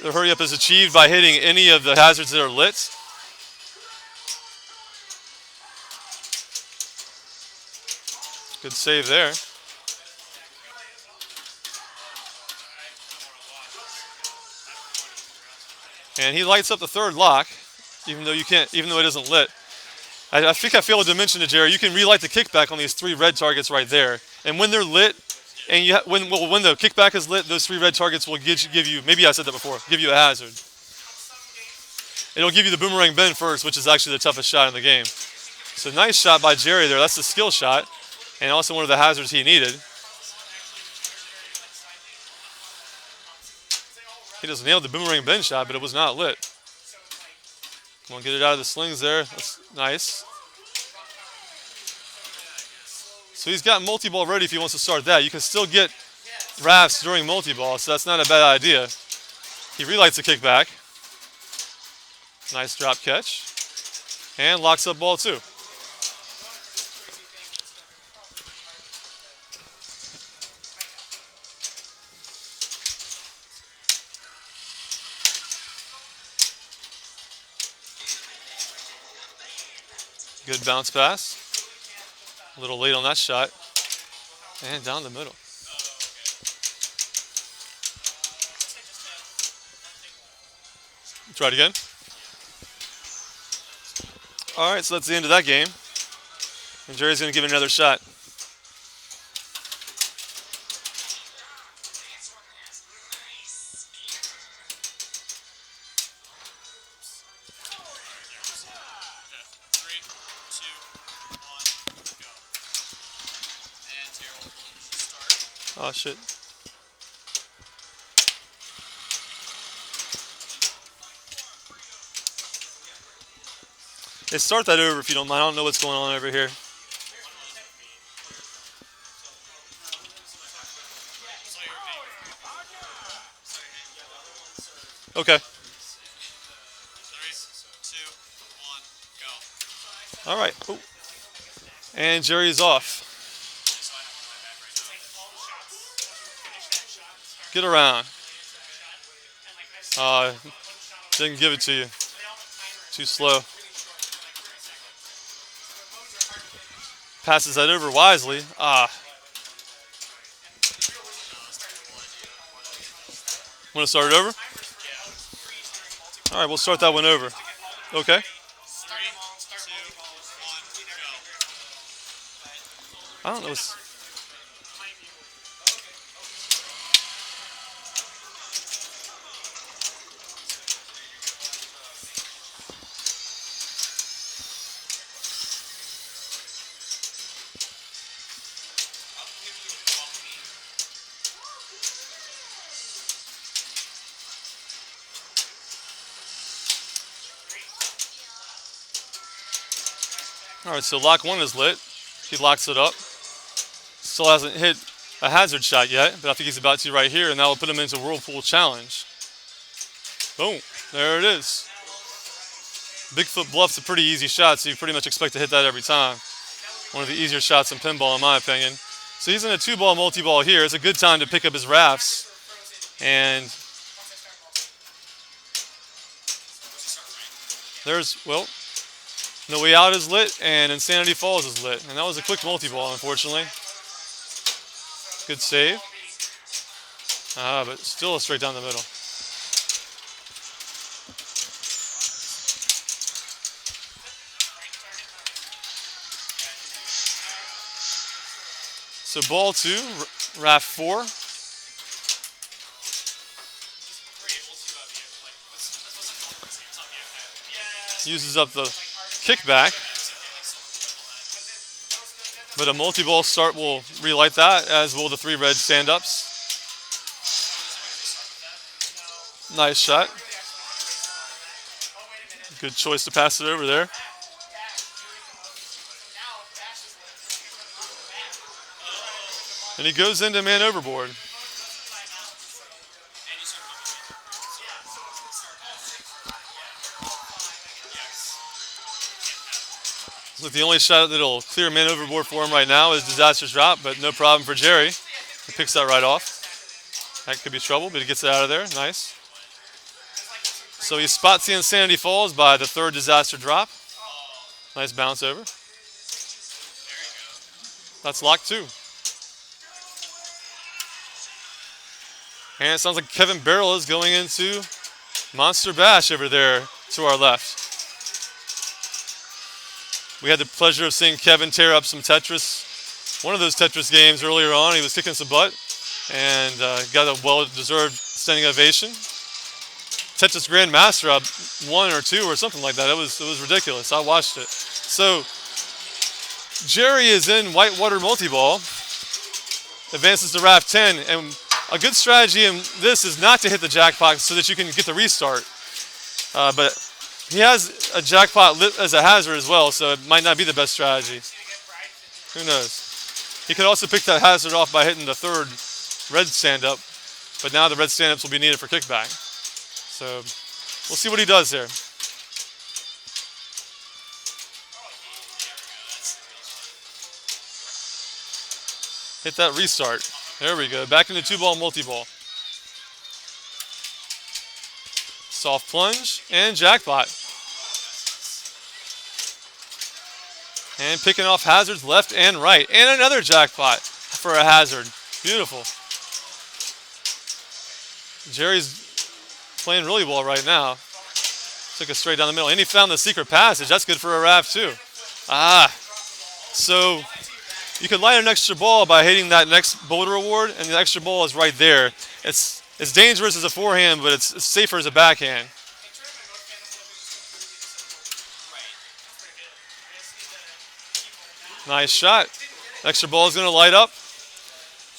S1: The hurry up is achieved by hitting any of the hazards that are lit. Good save there. And he lights up the third lock, even though you can't, even though it isn't lit. I think I failed to mention to Jerry, you can relight the kickback on these 3 red targets right there. And when they're lit, and when the kickback is lit, those 3 red targets will give you, maybe I said that before, give you a hazard. It'll give you the boomerang bend first, which is actually the toughest shot in the game. So nice shot by Jerry there. That's the skill shot, and also one of the hazards he needed. He just nailed the boomerang bend shot, but it was not lit. Come on, get it out of the slings there. That's nice. So he's got multi-ball ready if he wants to start that. You can still get rafts during multi-ball, so that's not a bad idea. He relights the kickback. Nice drop catch. And locks up ball 2. Good bounce pass. A little late on that shot. And down the middle. Try it again. All right, so that's the end of that game. And Jerry's going to give it another shot. Oh, shit. Hey, start that over if you don't mind. I don't know what's going on over here. Okay. 3, 2, 1, go. All right. Ooh. And Jerry's off. Get around. Didn't give it to you. Too slow. Passes that over wisely. Want to start it over? All right, we'll start that one over. Okay. 3, 2, 1, go. I don't know. All right, so lock 1 is lit. He locks it up. Still hasn't hit a hazard shot yet, but I think he's about to right here, and that will put him into Whirlpool Challenge. Boom, there it is. Bigfoot Bluff's a pretty easy shot, so you pretty much expect to hit that every time. One of the easier shots in pinball, in my opinion. So he's in a 2-ball multi-ball here. It's a good time to pick up his rafts. And there's, well, No Way Out is lit, and Insanity Falls is lit. And that was a quick multi-ball, unfortunately. Good save. But still straight down the middle. So ball 2, raft 4. Uses up the kickback. But a multi-ball start will relight that, as will the 3 red stand-ups. Nice shot. Good choice to pass it over there. And he goes into man overboard. Look, the only shot that'll clear man overboard for him right now is Disaster Drop, but no problem for Jerry. He picks that right off. That could be trouble, but he gets it out of there. Nice. So he spots the Insanity Falls by the 3rd Disaster Drop. Nice bounce over. That's lock 2. And it sounds like Kevin Barrel is going into Monster Bash over there to our left. We had the pleasure of seeing Kevin tear up some Tetris, one of those Tetris games earlier on. He was kicking some butt and got a well-deserved standing ovation. Tetris Grandmaster up 1 or 2 or something like that. It was ridiculous. I watched it. So Jerry is in Whitewater Multi-Ball, advances to Raft 10, and a good strategy in this is not to hit the jackpot so that you can get the restart. But he has a jackpot lit as a hazard as well, so it might not be the best strategy. Who knows? He could also pick that hazard off by hitting the third red stand-up, but now the red stand-ups will be needed for kickback. So we'll see what he does there. Hit that restart. There we go. Back into 2-ball multi-ball. Soft plunge and jackpot. And picking off hazards left and right. And another jackpot for a hazard. Beautiful. Jerry's playing really well right now. Took it straight down the middle. And he found the secret passage. That's good for a raft too. So you could light an extra ball by hitting that next boulder award, and the extra ball is right there. It's dangerous as a forehand, but it's safer as a backhand. Nice shot. Extra ball is going to light up.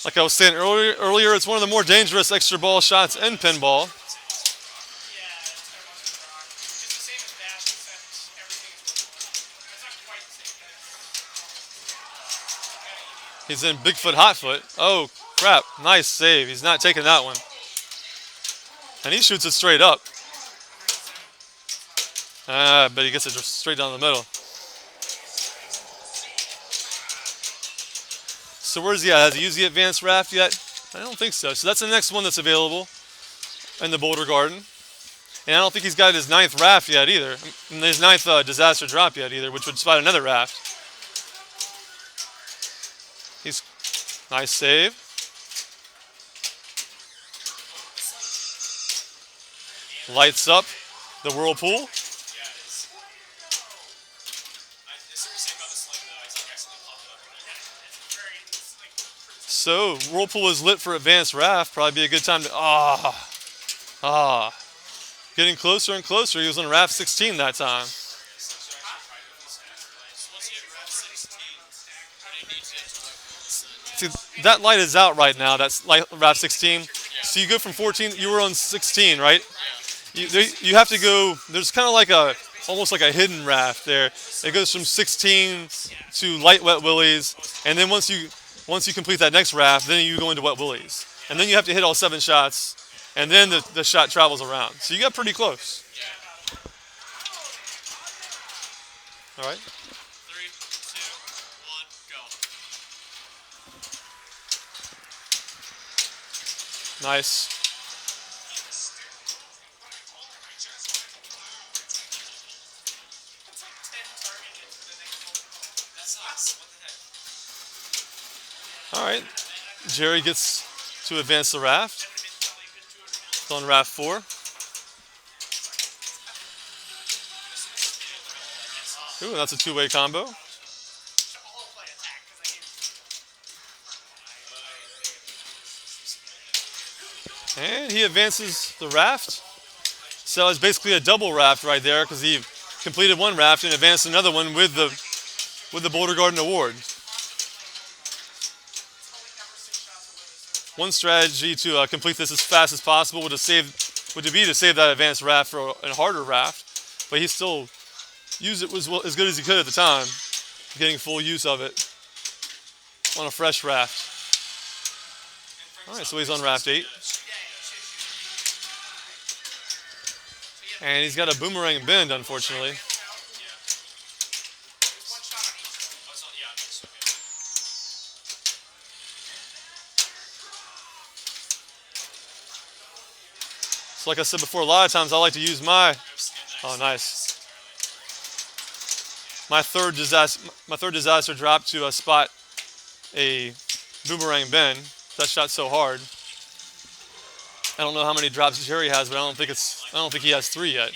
S1: Like I was saying earlier, it's one of the more dangerous extra ball shots in pinball. He's in Bigfoot Hotfoot. Oh, crap. Nice save. He's not taking that one. And he shoots it straight up. But he gets it just straight down the middle. So where's he at? Has he used the advanced raft yet? I don't think so. So that's the next one that's available in the Boulder Garden. And I don't think he's got his 9th raft yet either. And his 9th disaster drop yet either, which would spot another raft. He's nice save. Lights up the whirlpool. So whirlpool is lit for advanced raft. Probably be a good time to getting closer and closer. He was on raft 16 that time. See, that light is out right now. That's raft 16. So you go from 14. You were on 16, right? You have to go. There's kind of like almost like a hidden raft there. It goes from 16 to light wet willies, and then once you complete that next raft, then you go into wet willies, and then you have to hit all 7 shots, and then the shot travels around. So you got pretty close. All right.
S2: 3, 2, 1, go.
S1: Nice. All right. Jerry gets to advance the raft. It's on raft 4. Ooh, that's a 2-way combo. And he advances the raft. So it's basically a double raft right there because he completed one raft and advanced another one with the Boulder Garden Award. One strategy to complete this as fast as possible would be to save that advanced raft for a harder raft, but he still used it as good as he could at the time, getting full use of it on a fresh raft. All right, so he's on raft 8. And he's got a boomerang bend, unfortunately. So like I said before, a lot of times I like to use my third disaster drop to spot a boomerang bend. That shot's so hard. I don't know how many drops Jerry has, but I don't think he has 3 yet.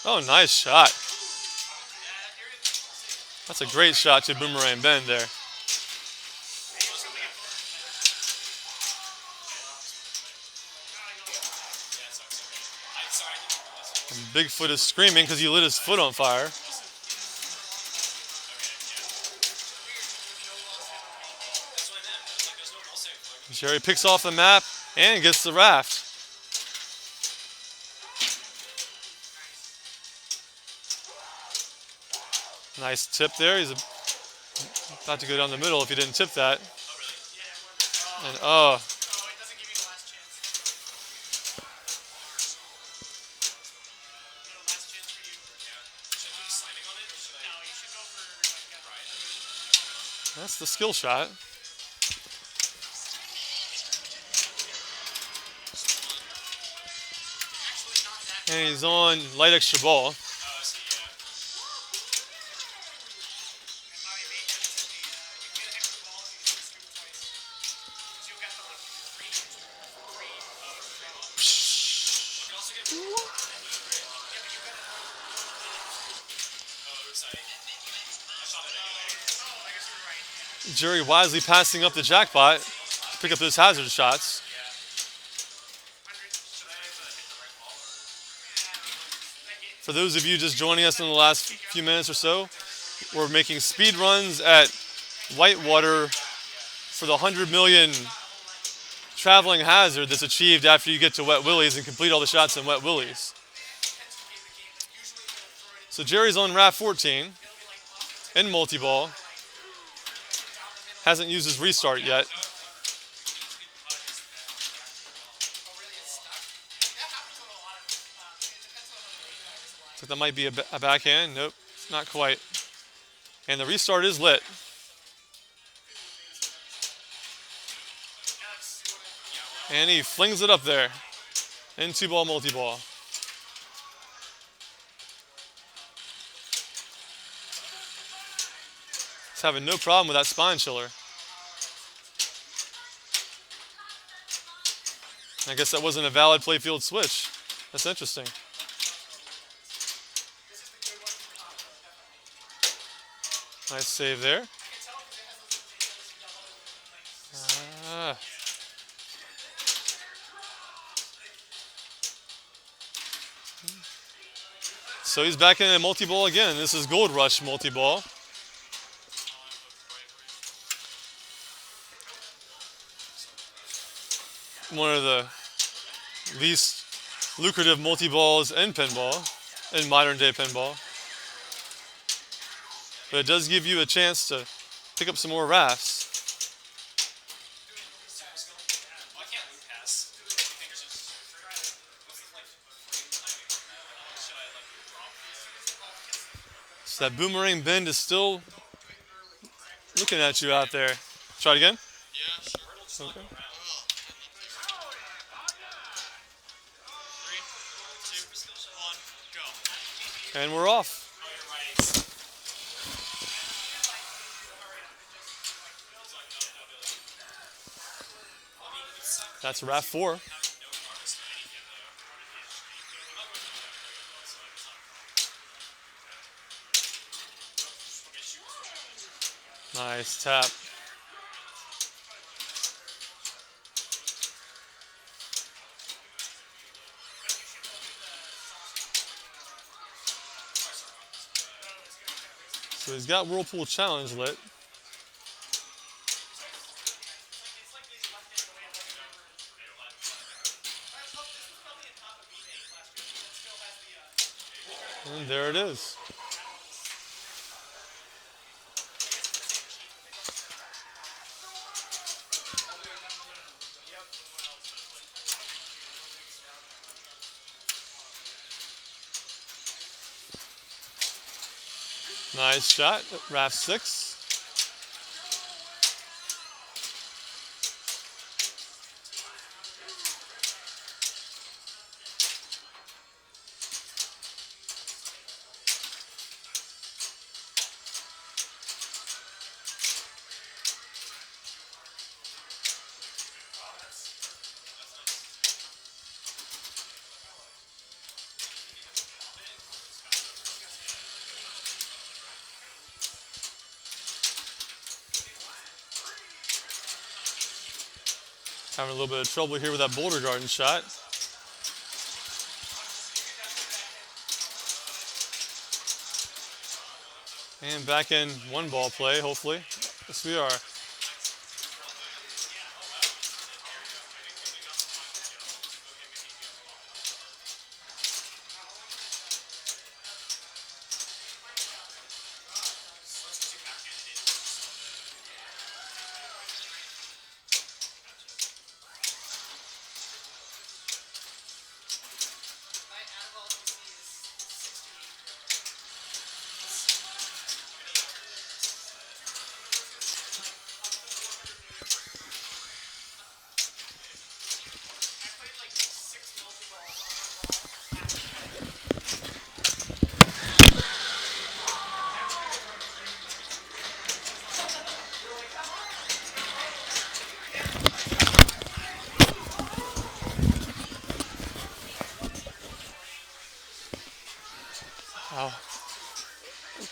S1: Oh, nice shot. That's a great shot to Boomerang Ben there. And Bigfoot is screaming because he lit his foot on fire. Jerry picks off the map and gets the raft. Nice tip there. He's about to go down the middle if he didn't tip that. And oh, that's the skill shot. And he's on light extra ball. Jerry wisely passing up the jackpot to pick up those hazard shots. For those of you just joining us in the last few minutes or so, we're making speed runs at Whitewater for the 100 million traveling hazard that's achieved after you get to Wet Willie's and complete all the shots in Wet Willie's. So Jerry's on raft 14 in multi-ball. Hasn't used his restart yet. So that might be a backhand. Nope, not quite. And the restart is lit. And he flings it up there in 2-ball multi-ball. He's having no problem with that spine chiller. I guess that wasn't a valid playfield switch. That's interesting. Nice save there. So he's back in a multi-ball again. This is Gold Rush multi-ball. One of the least lucrative multi-balls in pinball, in modern day pinball. But it does give you a chance to pick up some more rafts. So that boomerang bend is still looking at you out there. Try it again?
S2: Yeah, sure.
S1: Okay.
S2: 3, 2, 1, go.
S1: And we're off. That's raft 4. Nice tap. So he's got Whirlpool Challenge lit. And there it is. Nice shot, raft 6. Having a little bit of trouble here with that Boulder Garden shot. And back in one ball play, hopefully. Yes, we are.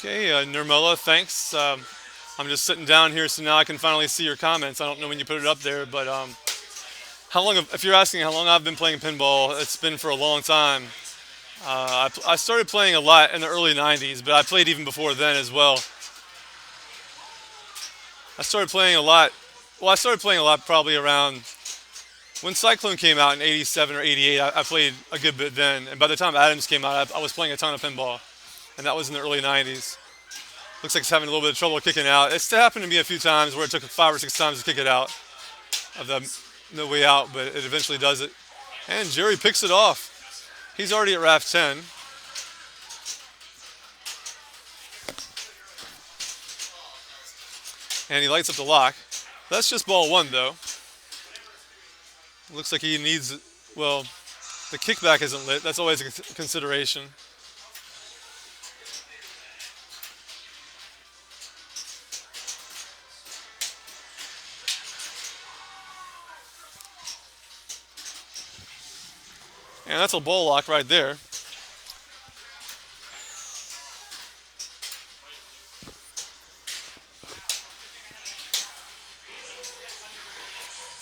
S1: Okay, Nirmala, thanks. I'm just sitting down here, so now I can finally see your comments. I don't know when you put it up there, but how long? If you're asking how long I've been playing pinball, it's been for a long time. I started playing a lot in the early '90s, but I played even before then as well. I started playing a lot. Well, I started playing a lot probably around when Cyclone came out in '87 or '88. I played a good bit then, and by the time Adams came out, I was playing a ton of pinball, and that was in the early '90s. Looks like it's having a little bit of trouble kicking out. It's happened to me a few times where it took 5 or 6 times to kick it out of the no way out, but it eventually does it. And Jerry picks it off. He's already at raft 10. And he lights up the lock. That's just ball 1 though. Looks like he needs, well, the kickback isn't lit. That's always a consideration. And that's a ball lock right there.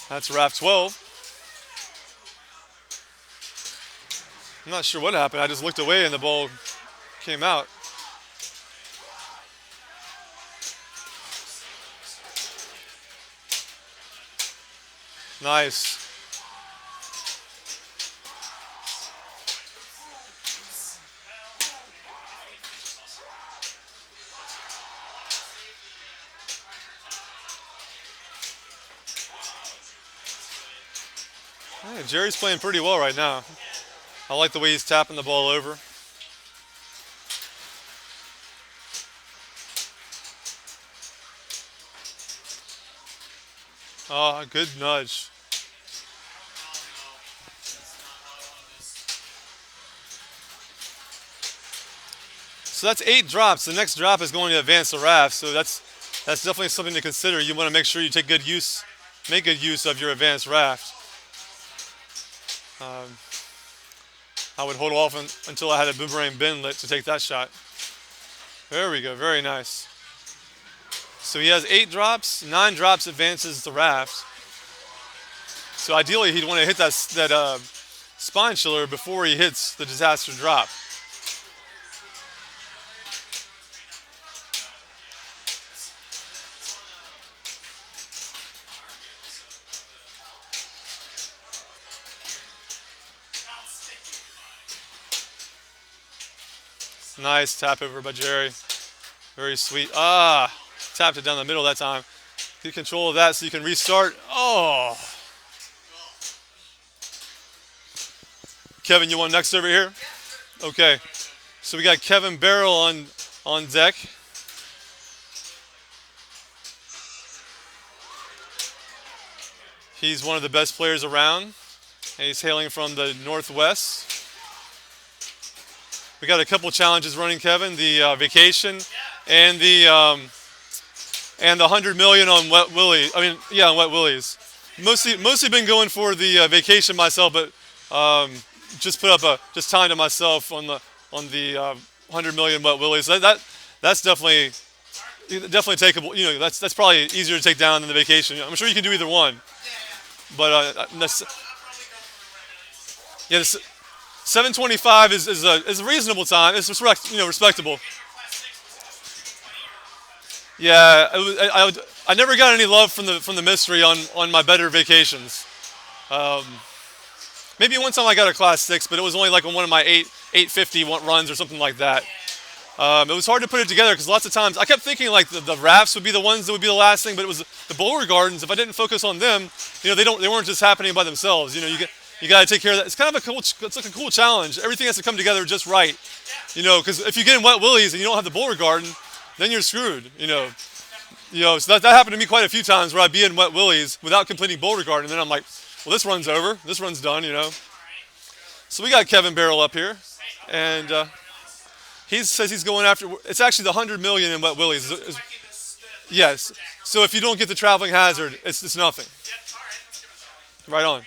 S1: That's raft 12. I'm not sure what happened. I just looked away and the ball came out. Nice. Yeah, Jerry's playing pretty well right now. I like the way he's tapping the ball over. Oh, good nudge. So that's 8 drops. The next drop is going to advance the raft. So that's definitely something to consider. You want to make sure you make good use of your advanced raft. I would hold off until I had a boomerang bin lit to take that shot. There we go, very nice. So he has 8 drops, 9 drops advances the raft. So ideally he'd want to hit that spine chiller before he hits the disaster drop. Nice tap over by Jerry. Very sweet. Ah, tapped it down the middle that time. Get control of that so you can restart. Oh. Kevin, you want next over here? Okay. So we got Kevin Barrel on deck. He's one of the best players around. And he's hailing from the Northwest. We got a couple challenges running, Kevin. The vacation and the 100 million on Wet Willie. I mean, yeah, on Wet Willies. Mostly been going for the vacation myself, but just put up just time to myself on the 100 million Wet Willies. So that's definitely takeable. You know, that's probably easier to take down than the vacation. I'm sure you can do either one. But yeah, the 725 is a reasonable time. It's respectable. Yeah, I never got any love from the mystery on my better vacations. Um, Maybe one time I got a class six, but it was only like on one of my 850 runs or something like that. It was hard to put it together because lots of times I kept thinking like the rafts would be the ones that would be the last thing, but it was the bowler gardens. If I didn't focus on them, they weren't just happening by themselves. You got to take care of that. It's kind of it's like a cool challenge. Everything has to come together just right. Because if you get in wet willies and you don't have the bowler garden, then you're screwed. So that happened to me quite a few times where I'd be in wet willies without completing boulder garden, and then I'm like, well, this run's over. This run's done. So we got Kevin Barrel up here, and he says he's going after. It's actually the 100 million in wet willies. Yes. So if you don't get the traveling hazard, it's nothing. Right on.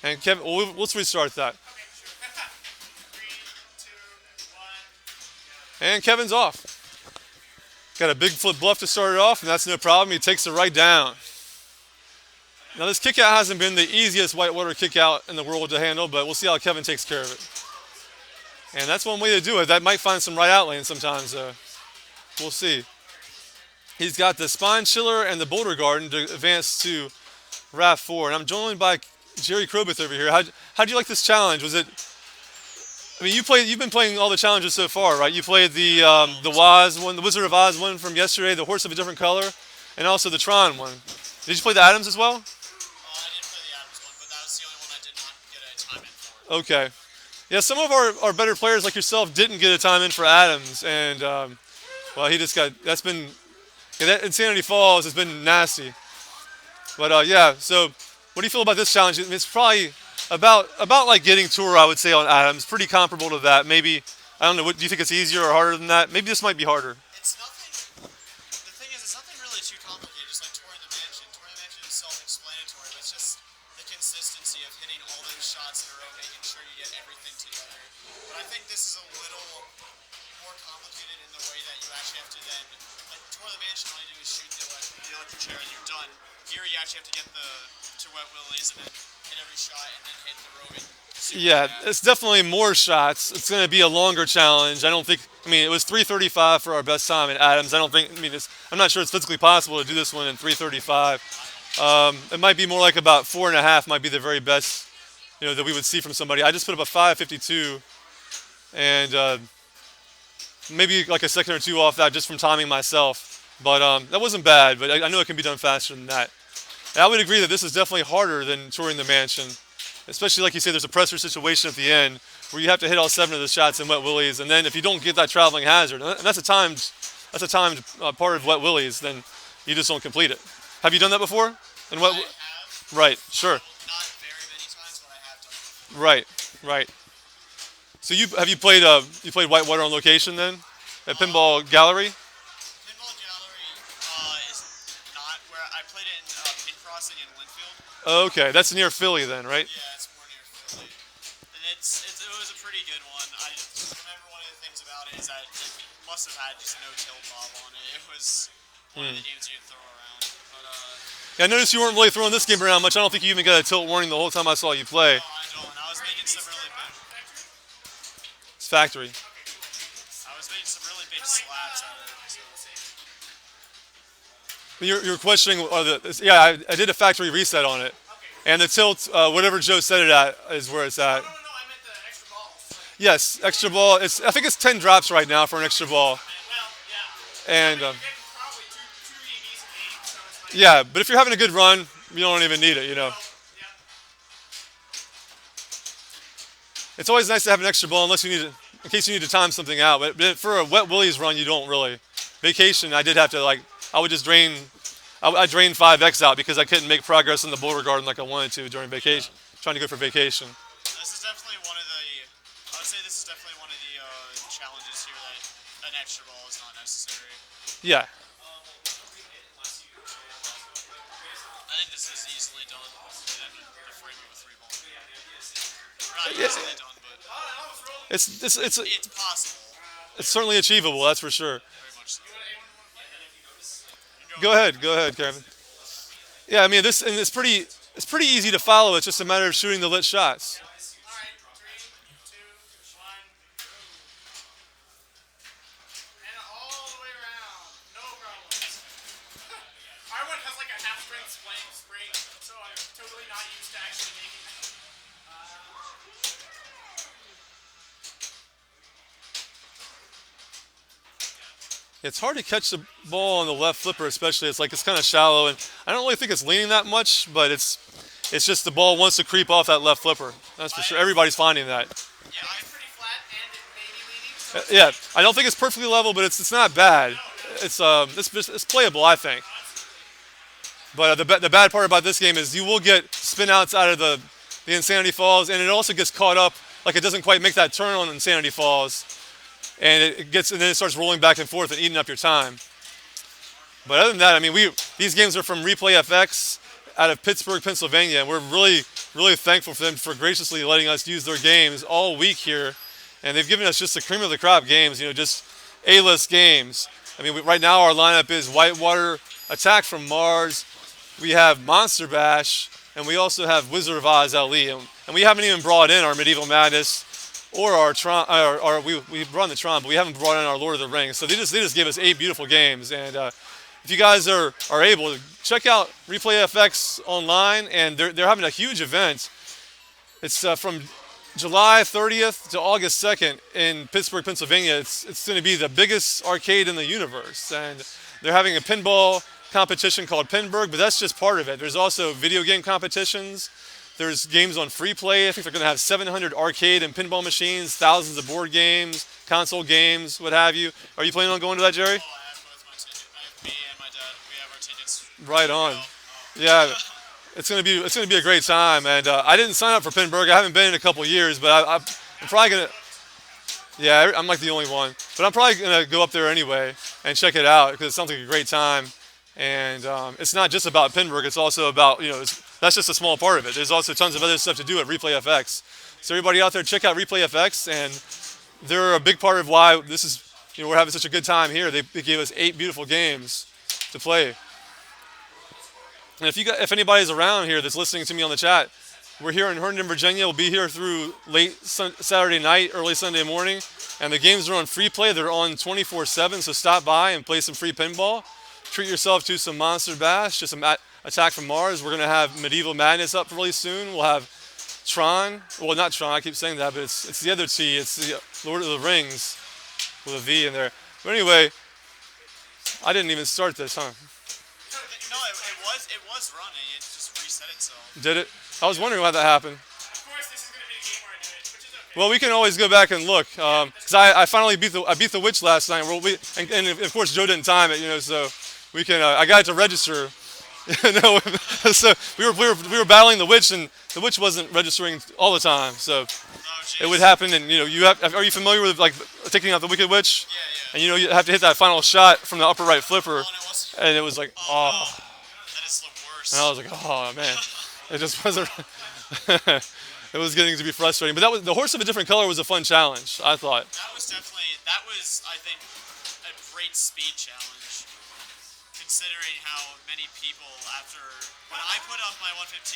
S1: And Kevin, well, let's restart that. And Kevin's off. Got a big flip bluff to start it off, and that's no problem. He takes it right down. Now this kick out hasn't been the easiest whitewater kick out in the world to handle, but we'll see how Kevin takes care of it. And that's one way to do it. That might find some right out lanes sometimes, though. We'll see. He's got the spine chiller and the boulder garden to advance to raft 4. And I'm joined by Jerry Crobeth over here. How'd you like this challenge? Was it? I mean, you've been playing all the challenges so far, right? You played the Woz one, the Wizard of Oz one from yesterday, the Horse of a Different Color, and also the Tron one. Did you play the Adams as well?
S2: I didn't play the Adams one, but that was the only one I did not get a time in for.
S1: Okay. Yeah, some of our better players like yourself didn't get a time in for Adams, and well, that's been, that Insanity Falls has been nasty. But yeah, so what do you feel about this challenge? It's probably about like getting tour, I would say, on Adams. Pretty comparable to that. Maybe, I don't know, do you think it's easier or harder than that? Maybe this might be harder.
S2: It's nothing. The thing is, it's nothing really too complicated. Just like touring the mansion. Touring the mansion is self-explanatory, but it's just the consistency of hitting all those shots in a row, making sure you get everything together. But I think this is a little more complicated in the way that you actually have to then, like, tour the mansion, all you do is shoot the electric chair and you're done. Here you actually have to get to wet willies and then hit every shot and then hit the roving.
S1: Yeah, it's definitely more shots. It's going to be a longer challenge. I mean, it was 3:35 for our best time at Adams. I'm not sure it's physically possible to do this one in 3:35. It might be more like about 4.5 might be the very best, that we would see from somebody. I just put up a 5:52, and maybe like a second or two off that just from timing myself. But that wasn't bad, but I know it can be done faster than that. And I would agree that this is definitely harder than touring the mansion, especially like you say, there's a pressure situation at the end where you have to hit all 7 of the shots in wet willies, and then if you don't get that traveling hazard, and that's a timed part of wet willies, then you just don't complete it. Have you done that before? And what?
S2: I have.
S1: Right, sure.
S2: Not very many times, but I have done it before.
S1: Right. So you played whitewater on location then at Pinball Gallery?
S2: Pinball Gallery is not where I played it in Pin Crossing in Linfield.
S1: Oh, okay, that's near Philly then, right?
S2: Yeah, it's more near Philly. And it was a pretty good one. I remember one of the things about it is that it must have had just no tilt bob on it. It was one of the games you could throw around. But
S1: Yeah, I noticed you weren't really throwing this game around much. I don't think you even got a tilt warning the whole time I saw you play.
S2: no, I don't. I was making some really big.
S1: It's factory.
S2: I was making some really big slaps out of it. So.
S1: You're questioning, yeah, I did a factory reset on it. And the tilt, whatever Joe set it at, is where it's at.
S2: No, I meant the extra balls.
S1: Yes, extra ball. I think it's 10 drops right now for an extra ball.
S2: Well, yeah.
S1: And
S2: Probably two decent games, so it's like,
S1: yeah, but if you're having a good run, you don't even need it.
S2: yeah.
S1: It's always nice to have an extra ball unless in case you need to time something out. But for a wet willies run, you don't really. Vacation, I did have to I would just drain. I drained 5x out because I couldn't make progress in the boulder garden like I wanted to during vacation. Trying to go for vacation.
S2: This is definitely one of the. I would say this is definitely one of the challenges here that an extra ball is not necessary.
S1: Yeah.
S2: I think this is easily done within the frame of a 3-ball. Not easily done, but
S1: It's
S2: possible.
S1: it's certainly achievable. That's for sure.
S2: Very much so.
S1: Go ahead, Kevin. Yeah, I mean this, and it's pretty easy to follow. It's just a matter of shooting the lit shots.
S2: Alright, 3, 2, 1. And all the way around. No problems. Our one has like a half strength spring, so I'm totally not used to actually making that.
S1: It's hard to catch the ball on the left flipper, especially. It's kind of shallow, and I don't really think it's leaning that much, but it's just the ball wants to creep off that left flipper. That's for sure. Everybody's finding that.
S2: Yeah, I'm pretty flat and it may be leaning, so
S1: Yeah, I don't think it's perfectly level, but it's not bad. It's playable, I think. But the bad part about this game is you will get spin outs out of the Insanity Falls, and it also gets caught up. Like it doesn't quite make that turn on Insanity Falls, and and then it starts rolling back and forth and eating up your time. But other than that, I mean, these games are from Replay FX out of Pittsburgh, Pennsylvania, and we're really thankful for them for graciously letting us use their games all week here, and they've given us just the cream of the crop games, just A-list games. I mean, right now our lineup is Whitewater, Attack from Mars, we have Monster Bash, and we also have Wizard of Oz LE, and we haven't even brought in our Medieval Madness or our Tron. We brought in the Tron, but we haven't brought in our Lord of the Rings. So they just gave us 8 beautiful games, and if you guys are able to check out Replay FX online, and they're having a huge event. It's from July 30th to August 2nd in Pittsburgh, Pennsylvania. It's going to be the biggest arcade in the universe, and they're having a pinball competition called Pinburg, but that's just part of it. There's also video game competitions. There's games on free play. I think they're going to have 700 arcade and pinball machines, thousands of board games, console games, what have you. Are you planning on going to that, Jerry?
S2: I have both my tickets. I have me and my dad. We have our tickets.
S1: Right on. Yeah, it's gonna be a great time. And I didn't sign up for Pinburg. I haven't been in a couple years, but I'm probably gonna. Yeah, I'm like the only one, but I'm probably gonna go up there anyway and check it out because it sounds like a great time. And it's not just about Pinburg. It's also about that's just a small part of it. There's also tons of other stuff to do at Replay FX. So everybody out there, check out Replay FX, and they're a big part of why this is. We're having such a good time here. They gave us 8 beautiful games to play. And if anybody's around here that's listening to me on the chat, we're here in Herndon, Virginia. We'll be here through late Saturday night, early Sunday morning. And the games are on free play. They're on 24/7, so stop by and play some free pinball. Treat yourself to some Monster Bash, just some Attack from Mars. We're going to have Medieval Madness up really soon. We'll have Tron. Well, not Tron, I keep saying that, but it's the other T. It's the Lord of the Rings with a V in there. But anyway, I didn't even start this, huh?
S2: No, it was running. It just reset itself.
S1: Did it? I was wondering why that happened.
S2: Of course, this is going to be a game where I do it, which is okay.
S1: Well, we can always go back and look, because I finally beat the witch last night. And of course Joe didn't time it, so we can. I got it to register. No, so we were battling the witch, and the witch wasn't registering all the time. So it would happen, and are you familiar with like taking out the Wicked Witch?
S2: Yeah, yeah.
S1: And you have to hit that final shot from the upper right flipper, and it was like
S2: That is the worst.
S1: and I was like, oh man, it just wasn't. It was getting to be frustrating, but the horse of a different color was a fun challenge, I thought.
S2: That was I think a great speed challenge, considering how many people when I put up my 115,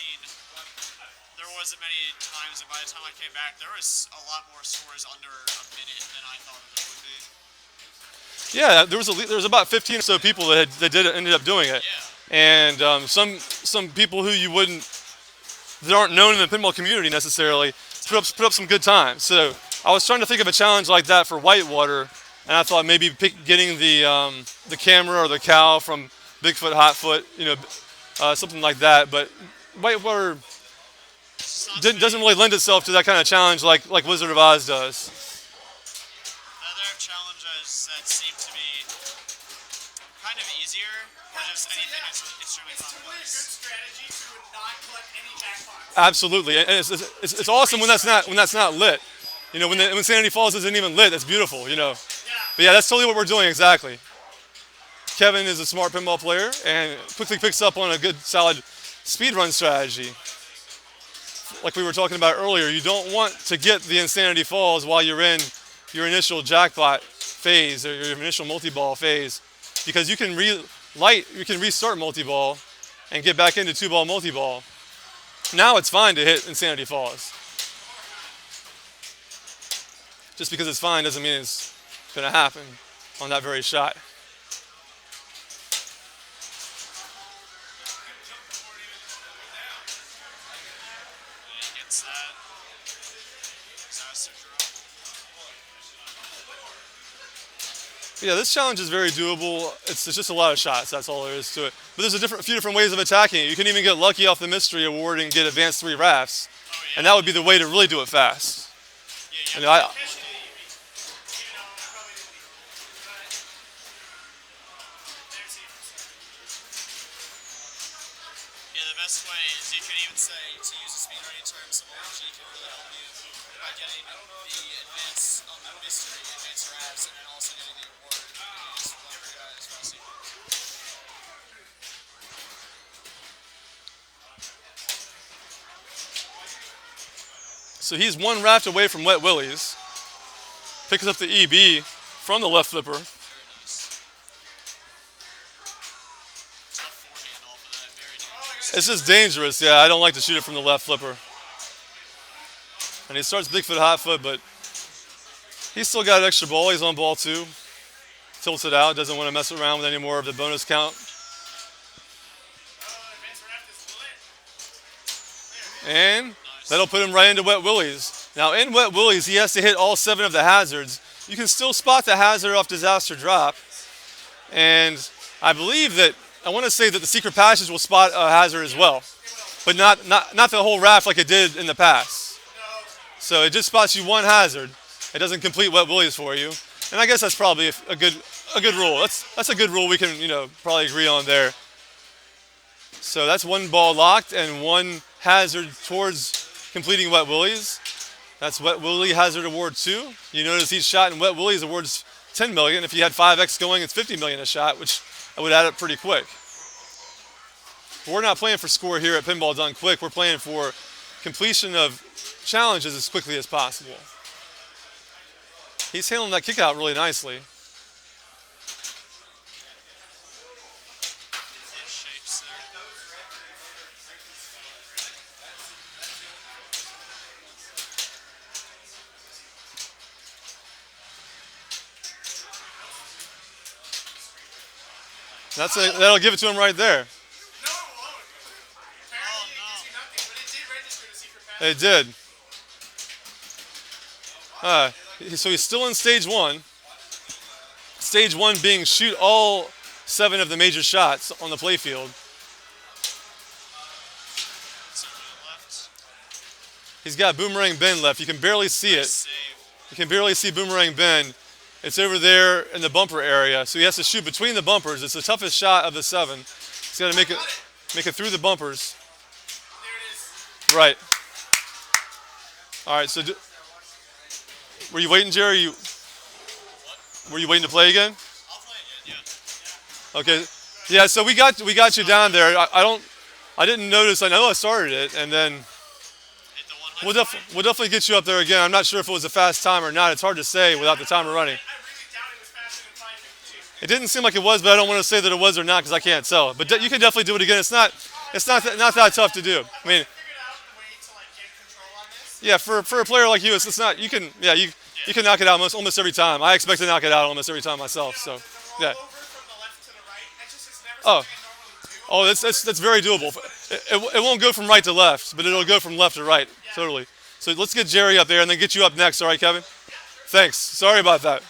S2: there wasn't many times, and by the time I came back, there was a lot more scores under a minute than I thought there would be.
S1: Yeah, there was about 15 or so people that ended up doing it, and some people who that aren't known in the pinball community necessarily put up some good times. So I was trying to think of a challenge like that for Whitewater, and I thought maybe getting the camera or the cow from Bigfoot Hotfoot, something like that. But Whitewater doesn't really lend itself to that kind of challenge like Wizard of Oz does.
S2: Other challenges that seem to be kind of easier, or just anything that's extremely complex. It's a good strategy to not collect any jackpots.
S1: Absolutely, and it's awesome when that's not lit. When Sanity Falls isn't even lit, that's beautiful.
S2: Yeah.
S1: But yeah, that's totally what we're doing exactly. Kevin is a smart pinball player and quickly picks up on a good, solid speedrun strategy. Like we were talking about earlier, you don't want to get the Insanity Falls while you're in your initial jackpot phase or your initial multi-ball phase, because you can restart multi-ball and get back into 2-ball multi-ball. Now it's fine to hit Insanity Falls. Just because it's fine doesn't mean it's going to happen on that very shot.
S2: He gets that. Disaster drop.
S1: Yeah, this challenge is very doable. It's just a lot of shots. That's all there is to it. But there's a few different ways of attacking it. You can even get lucky off the mystery award and get advanced 3 rafts, and that would be the way to really do it fast. And
S2: Yeah, the best way is you can even say to use a speedrunning term, some OG can really help you by getting the advance on the mystery, advanced rafts, and then also getting the award. And you just let your guys racing.
S1: So he's 1 raft away from Wet Willie's. Picks up the EB from the left flipper.
S2: Very nice. Tough forehand off of that. Very dangerous.
S1: It's just dangerous. Yeah, I don't like to shoot it from the left flipper. And he starts big foot, hot foot, but he's still got an extra ball. He's on ball 2. Tilts it out. Doesn't want to mess around with any more of the bonus count. And that'll put him right into Wet Willie's. Now in Wet Willie's, he has to hit all 7 of the hazards. You can still spot the hazard off Disaster Drop. And I believe that, I want to say that the Secret Passage will spot a hazard as well. But not the whole raft like it did in the past. So it just spots you 1 hazard. It doesn't complete Wet Willie's for you. And I guess that's probably a good rule. That's a good rule we can, probably agree on there. So that's 1 ball locked and 1 hazard towards completing Wet Willie's. That's Wet Willie Hazard Award 2. You notice each shot in Wet Willie's awards 10 million. If you had 5x going, it's 50 million a shot, which I would add up pretty quick. But we're not playing for score here at Pinball Done Quick. We're playing for completion of challenges as quickly as possible. He's handling that kick out really nicely.
S2: Shapes there.
S1: That'll give it to him right there. It did. So he's still in stage 1. Stage 1 being shoot all 7 of the major shots on the playfield. He's got Boomerang Bend left. You can barely see it. You can barely see Boomerang Bend. It's over there in the bumper area. So he has to shoot between the bumpers. It's the toughest shot of the 7. He's got to make it through the bumpers. Right. All right. So were you waiting, Jerry? Were you waiting to play again?
S2: I'll play again, yeah.
S1: Okay. Yeah. So we got you down there. I didn't notice. I know I started it, and then
S2: Hit the 100.
S1: we'll definitely get you up there again. I'm not sure if it was a fast time or not. It's hard to say without the timer running.
S2: I really doubt it was faster than 552.
S1: It didn't seem like it was, but I don't want to say that it was or not because I can't tell. But you can definitely do it again. It's not that tough to do. I mean,
S2: Figured out the way to get control on this.
S1: yeah, for a player like you, it's not. You can knock it out almost every time. I expect to knock it out almost every time myself. So yeah.
S2: Roll over from the left to the right. It's never
S1: Oh.
S2: something I normally do.
S1: That's very doable. It won't go from right to left, but it'll go from left to right. Totally. So let's get Jerry up there and then get you up next. All right, Kevin? Thanks. Sorry about that.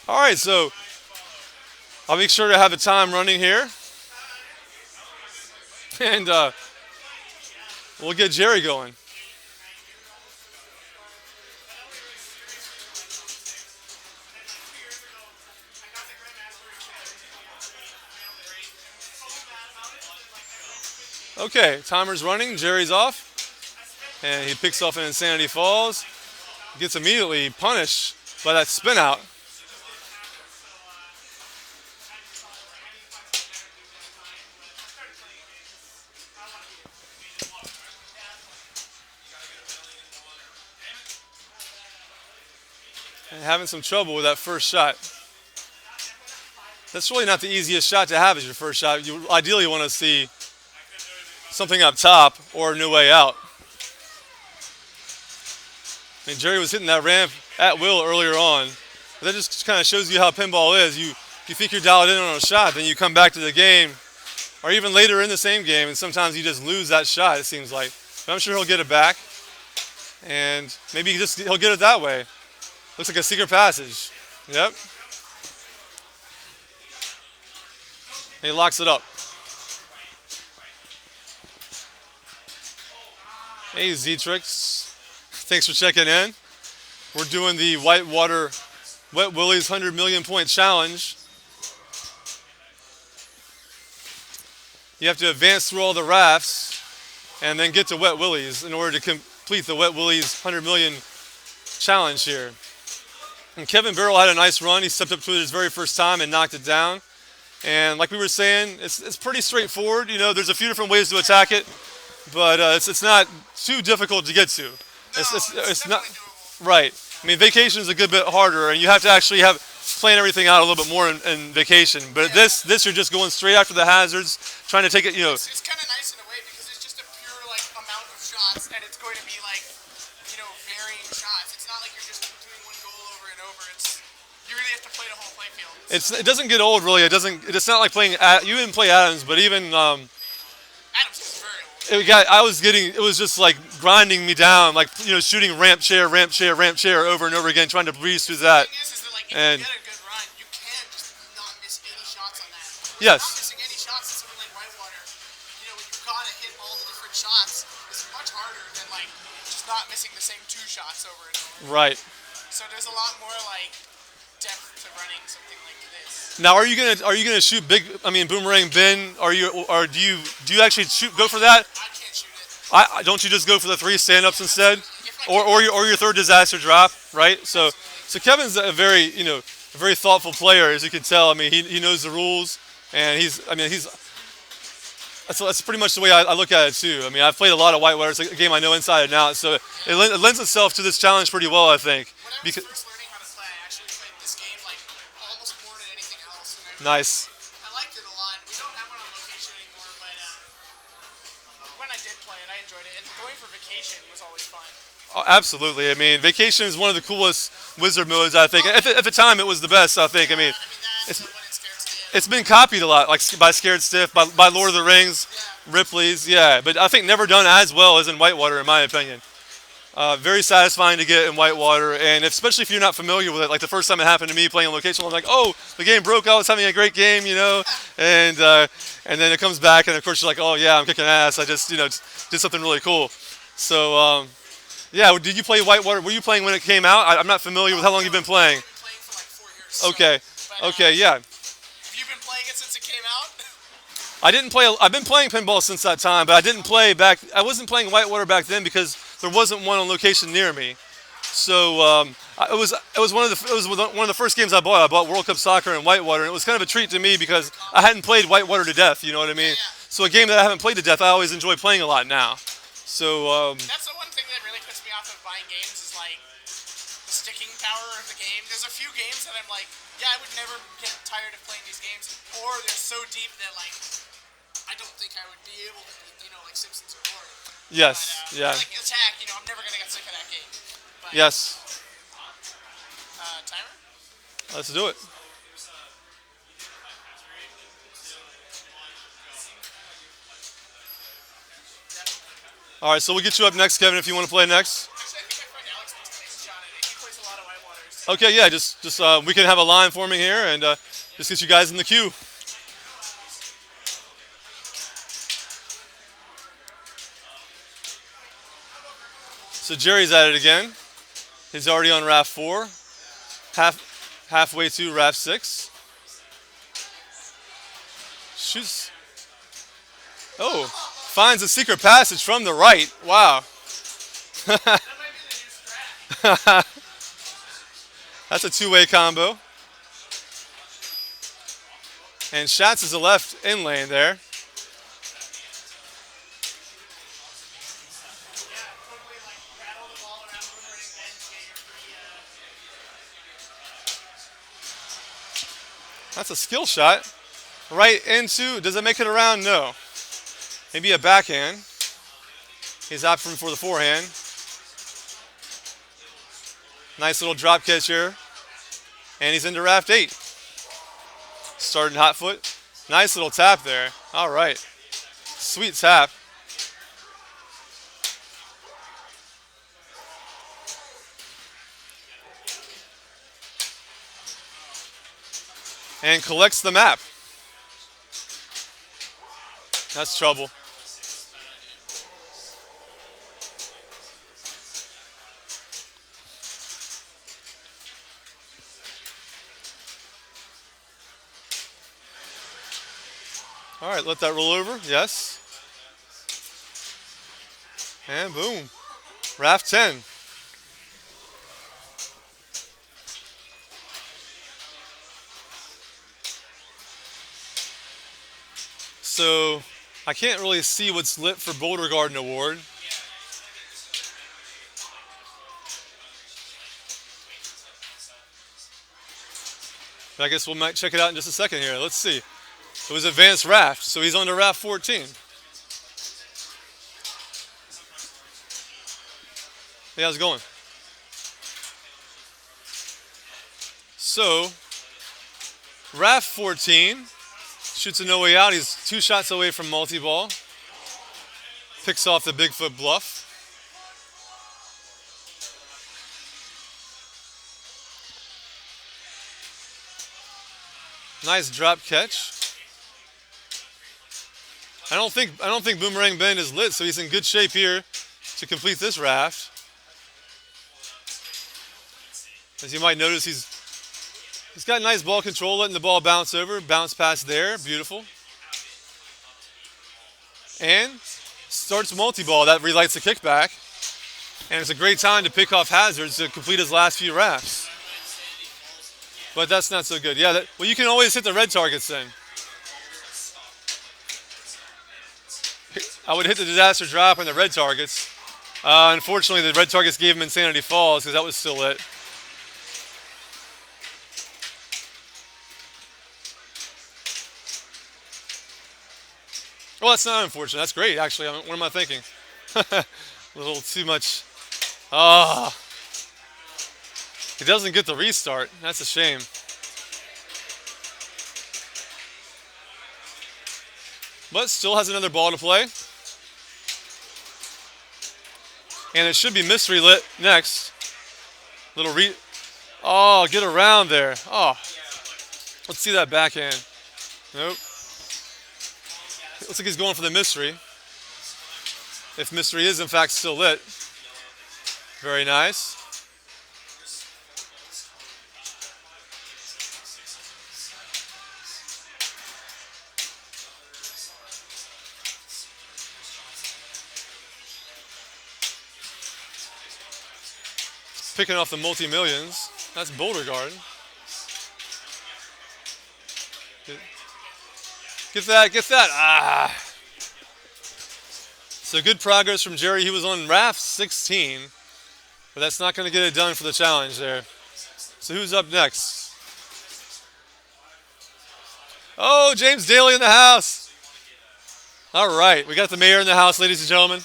S1: All right, so I'll make sure to have the time running here. And we'll get Jerry going. Okay, timer's running, Jerry's off, and he picks off an Insanity Falls. Gets immediately punished by that spin out. And having some trouble with that first shot. That's really not the easiest shot to have as your first shot. You ideally want to see something up top or no way out. I mean, Jerry was hitting that ramp at will earlier on. But that just kind of shows you how pinball is. You think you're dialed in on a shot, then you come back to the game, or even later in the same game, and sometimes you just lose that shot, it seems like. But I'm sure he'll get it back, and maybe he'll get it that way. Looks like a secret passage. Yep. And he locks it up. Hey, Z-Trix. Thanks for checking in. We're doing the Whitewater Wet Willie's 100 million point challenge. You have to advance through all the rafts and then get to Wet Willie's in order to complete the Wet Willie's 100 million challenge here. And Kevin Barrell had a nice run. He stepped up to it his very first time and knocked it down. And like we were saying, it's pretty straightforward. You know, there's a few different ways to attack it, but it's not too difficult to get to. It's not right. I mean, vacation is a good bit harder, and you have to actually plan everything out a little bit more in vacation. But this you're just going straight after the hazards, trying to take it. You know,
S2: it's kind of nice in a way because it's just a pure like amount of shots, and it's going to be like varying shots. It's not like you're just doing one goal over and over. You really have to play the whole playfield.
S1: It doesn't get old really. It's not like playing. You didn't play Adams, but even.
S2: Adams is very old.
S1: It was just like grinding me down, like shooting ramp chair over and over again, trying to breeze through that.
S2: The thing is that like if
S1: And
S2: you get a good run, you can just not miss any shots on that.
S1: yes,
S2: Not missing any shots in something like Whitewater, when you've got to hit all the different shots, is much harder than like just not missing the same two shots over and over.
S1: right.
S2: So there's a lot more like depth to running something like this.
S1: Now, are you gonna shoot big? I mean, boomerang bin? Do you actually go for that?
S2: I can't shoot it.
S1: Don't you just go for the 3 stand-ups instead, or your third disaster drop, right? So Kevin's a very very thoughtful player, as you can tell. I mean, he knows the rules, and that's pretty much the way I look at it too. I mean, I've played a lot of Whitewater. It's a game I know inside and out, so it lends itself to this challenge pretty well, I think.
S2: When I was first learning how to play, I actually played this game like almost more than anything else. And
S1: Nice.
S2: I liked it a lot. We don't have one on location anymore, but when I did play it, I enjoyed it. And going for vacation was always fun.
S1: Oh, absolutely. I mean, vacation is one of the coolest wizard modes, I think. At the time, it was the best, I think. I mean,
S2: That's the one in Scared Stiff.
S1: it's been copied a lot, like by Scared Stiff, by Lord of the Rings, Ripley's, yeah. But I think never done as well as in Whitewater, in my opinion. Very satisfying to get in Whitewater, and especially if you're not familiar with it. Like the first time it happened to me playing on location, I'm like, oh, the game broke. I was having a great game, and then it comes back, and of course you're like, oh yeah, I'm kicking ass. I just did something really cool. So yeah, did you play Whitewater? Were you playing when it came out? I'm not familiar with how long you've been playing.
S2: I've been playing for like 4 years.
S1: Okay, okay, yeah.
S2: Have you been playing it since it came out?
S1: I didn't play. I've been playing pinball since that time, but I didn't play back. I wasn't playing Whitewater back then because there wasn't one on location near me. So it was one of the first games I bought. I bought World Cup Soccer in Whitewater, and it was kind of a treat to me because I hadn't played Whitewater to death. You know what I mean? So a game that I haven't played to death, I always enjoy playing a lot now. So
S2: That's the one thing that really puts me off of buying games is like the sticking power of the game. There's a few games that I'm like, yeah, I would never get tired of playing these games, or they're so deep that like I don't think I would be able to beat, like Simpsons or Lord.
S1: yes,
S2: But,
S1: yeah,
S2: like Attack, I'm never gonna get sick of that game. But,
S1: yes.
S2: Timer?
S1: Let's do it. All right, so we'll get you up next, Kevin, if you want to play next.
S2: Actually, I think my friend Alex wants to take a shot at it. He plays a lot of Whitewater. So.
S1: Okay, yeah, just we can have a line forming here and just get you guys in the queue. So Jerry's at it again. He's already on raft 4, halfway to raft 6. Shoots. Oh, finds a secret passage from the right. Wow.
S2: That might be the new strat.
S1: That's a two-way combo. And Schatz is the left in lane there. That's a skill shot. Right into, does it make it around? No. Maybe a backhand. He's opting for the forehand. Nice little drop catch here. And he's into raft 8. Starting hot foot. Nice little tap there. All right. Sweet tap. And collects the map. That's trouble. All right, let that roll over. Yes. And boom. Raft 10. So I can't really see what's lit for Boulder Garden Award. But I guess we might check it out in just a second here. Let's see. It was advanced raft, so he's on to raft 14. Hey, how's it going? So, raft 14 shoots a no way out. He's 2 shots away from multi-ball. Picks off the Bigfoot bluff. Nice drop catch. I don't think Boomerang Bend is lit, so he's in good shape here to complete this raft. As you might notice, he's got nice ball control, letting the ball bounce over, bounce past there, beautiful. And starts multi-ball, that relights the kickback. And it's a great time to pick off hazards to complete his last few rafts. But that's not so good. Yeah, well, you can always hit the red targets then. I would hit the disaster drop and the red targets. Unfortunately, the red targets gave him Insanity Falls because that was still lit. Well, that's not unfortunate. That's great, actually. What am I thinking? A little too much. Ah. He doesn't get the restart. That's a shame. But still has another ball to play. And it should be mystery lit next. Oh, get around there. Oh. Let's see that backhand. Nope. Looks like he's going for the mystery. If mystery is in fact still lit. Very nice. Picking off the multi-millions. That's Boulder Garden. Get that. Ah. So good progress from Jerry. He was on raft 16, but that's not going to get it done for the challenge there. So who's up next? Oh, James Daly in the house. All right, we got the mayor in the house, ladies and gentlemen.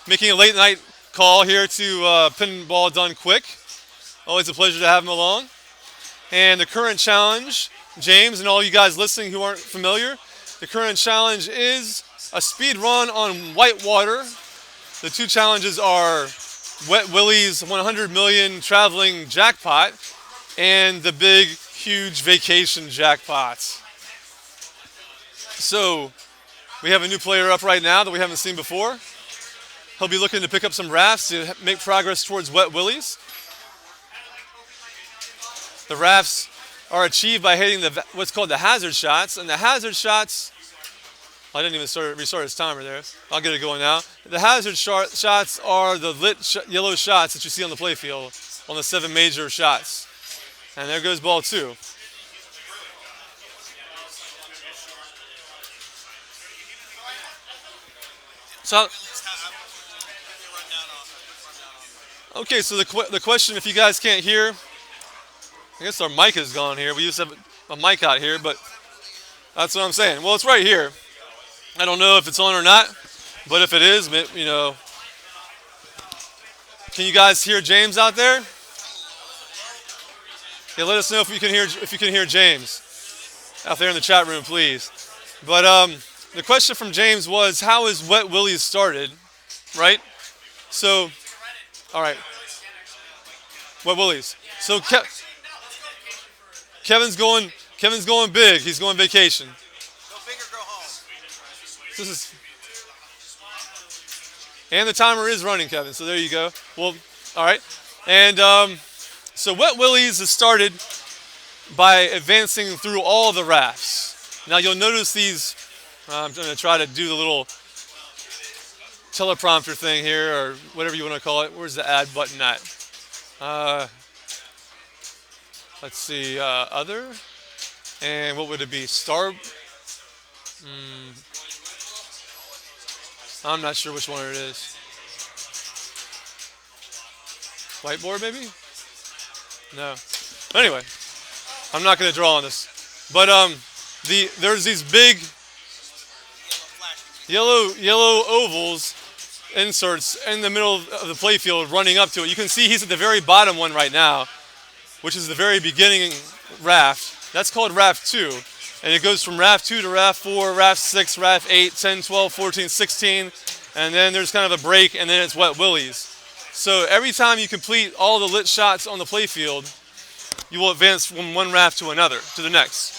S1: Making a late night call here to Pinball Done Quick. Always a pleasure to have him along. And the current challenge, James and all you guys listening who aren't familiar, the current challenge is a speed run on whitewater. The 2 challenges are Wet Willie's 100 million traveling jackpot and the big, huge vacation jackpot. So we have a new player up right now that we haven't seen before. He'll be looking to pick up some rafts to make progress towards Wet Willie's. The rafts are achieved by hitting what's called the hazard shots. And the hazard shots, I didn't even restart his timer there. I'll get it going now. The hazard shots are the lit yellow shots that you see on the playfield on the 7 major shots. And there goes ball 2. So, okay, so the question, if you guys can't hear, I guess our mic is gone here. We used to have a mic out here, but that's what I'm saying. Well, it's right here. I don't know if it's on or not, but if it is, you know, can you guys hear James out there? Yeah, let us know if you can hear James out there in the chat room, please. But the question from James was, how is Wet Willie's started, right? So, all right, Wet Willie's. So Kevin's going big. He's going vacation.
S2: Go big or go home.
S1: This is, and the timer is running, Kevin. So there you go. Well, all right, and so Wet Willie's is started by advancing through all the rafts. Now you'll notice these. I'm going to try to do the little teleprompter thing here, or whatever you want to call it. Where's the add button at? Let's see, other, and what would it be? Star. I'm not sure which one it is. Whiteboard, maybe? No. Anyway, I'm not going to draw on this. But there's these big yellow ovals inserts in the middle of the playfield running up to it. You can see he's at the very bottom one right now, which is the very beginning raft. That's called raft 2. And it goes from raft 2 to raft 4, raft 6, raft 8, 10, 12, 14, 16. And then there's kind of a break, and then it's Wet Willie's. So every time you complete all the lit shots on the playfield, you will advance from one raft to another, to the next.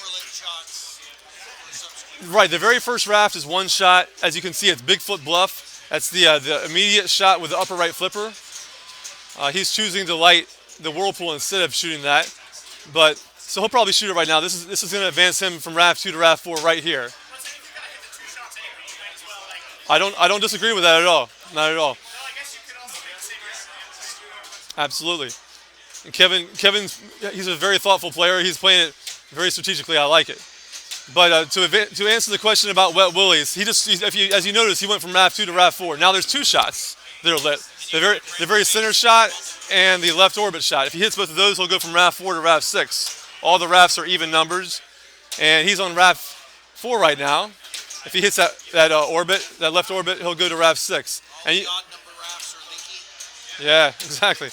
S1: Right, the very first raft is one shot. As you can see, it's Bigfoot Bluff. That's the immediate shot with the upper right flipper. He's choosing to light the whirlpool instead of shooting that. So he'll probably shoot it right now. This is going to advance him from raft 2 to raft 4 right here. I don't disagree with that at all. Not at all. Absolutely. And Kevin's he's a very thoughtful player. He's playing it very strategically. I like it. But to answer the question about Wet Willie's, as you notice, he went from raft 2 to raft 4. Now there's two shots that are lit. The very center shot and the left orbit shot. If he hits both of those, he'll go from raft 4 to raft 6. All the rafts are even numbers, and he's on raft 4 right now. If he hits that orbit, that left orbit, he'll go to raft 6.
S2: All the odd number rafts are leaky.
S1: Yeah, exactly.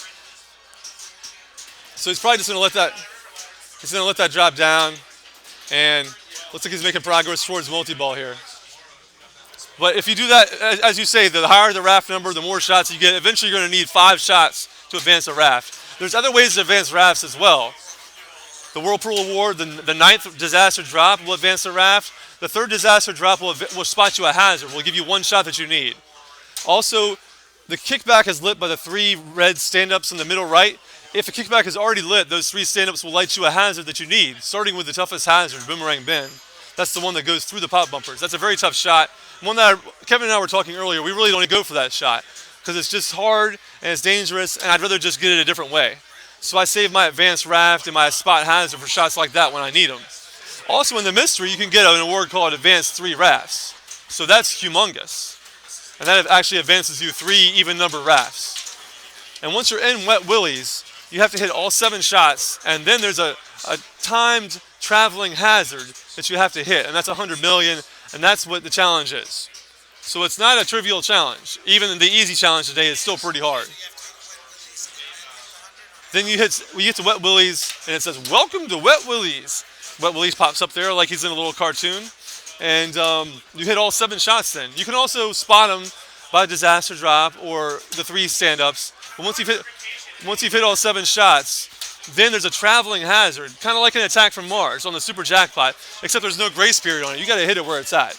S1: So he's probably just going to let that. He's going to let that drop down, and looks like he's making progress towards multi-ball here. But if you do that, as you say, the higher the raft number, the more shots you get. Eventually, you're going to need 5 shots to advance a raft. There's other ways to advance rafts as well. The Whirlpool Award, the 9th disaster drop will advance the raft. The 3rd disaster drop will spot you a hazard. Will give you 1 shot that you need. Also, the kickback is lit by the 3 red stand-ups in the middle right. If a kickback is already lit, those 3 stand-ups will light you a hazard that you need, starting with the toughest hazard, Boomerang Bend. That's the one that goes through the pop bumpers. That's a very tough shot. One that Kevin and I were talking earlier, we really don't go for that shot because it's just hard and it's dangerous, and I'd rather just get it a different way. So I save my advanced raft and my spot hazard for shots like that when I need them. Also in the mystery, you can get an award called Advanced 3 Rafts. So that's humongous. And that actually advances you 3 even number rafts. And once you're in Wet Willie's, you have to hit all 7 shots, and then there's a timed traveling hazard that you have to hit, and that's 100 million, and that's what the challenge is. So it's not a trivial challenge. Even the easy challenge today is still pretty hard. Then we get to Wet Willie's, and it says, "Welcome to Wet Willie's." Wet Willie's pops up there like he's in a little cartoon, and you hit all 7 shots then. You can also spot them by disaster drop or the 3 stand-ups. But once you've hit all 7 shots, then there's a traveling hazard, kind of like an attack from Mars on the Super Jackpot, except there's no grace period on it. You got to hit it where it's at.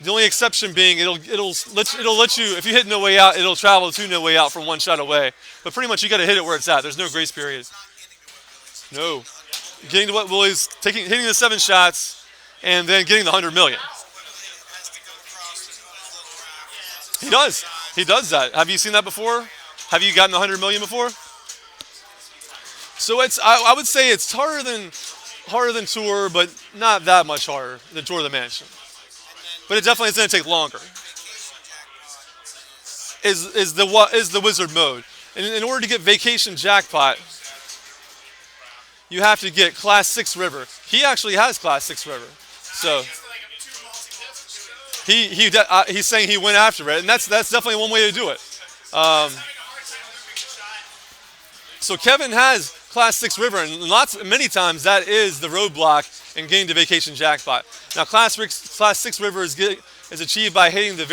S1: The only exception being it'll let you, if you hit no way out, it'll travel to no way out from 1 shot away. But pretty much you got to hit it where it's at. There's no grace period. No. Getting to Wet Willie's, hitting the 7 shots, and then getting the 100 million. He does. He does that. Have you seen that before? Have you gotten the 100 million before? So I would say it's harder than Tour, but not that much harder than Tour of the Mansion. But it definitely is going to take longer. Is the wizard mode. And in order to get Vacation Jackpot, you have to get Class 6 river. He actually has Class 6 river. So he's saying he went after it, and that's definitely one way to do it. So Kevin has Class 6 river, and many times that is the roadblock in getting to vacation jackpot. Now Class 6 river is achieved by hitting the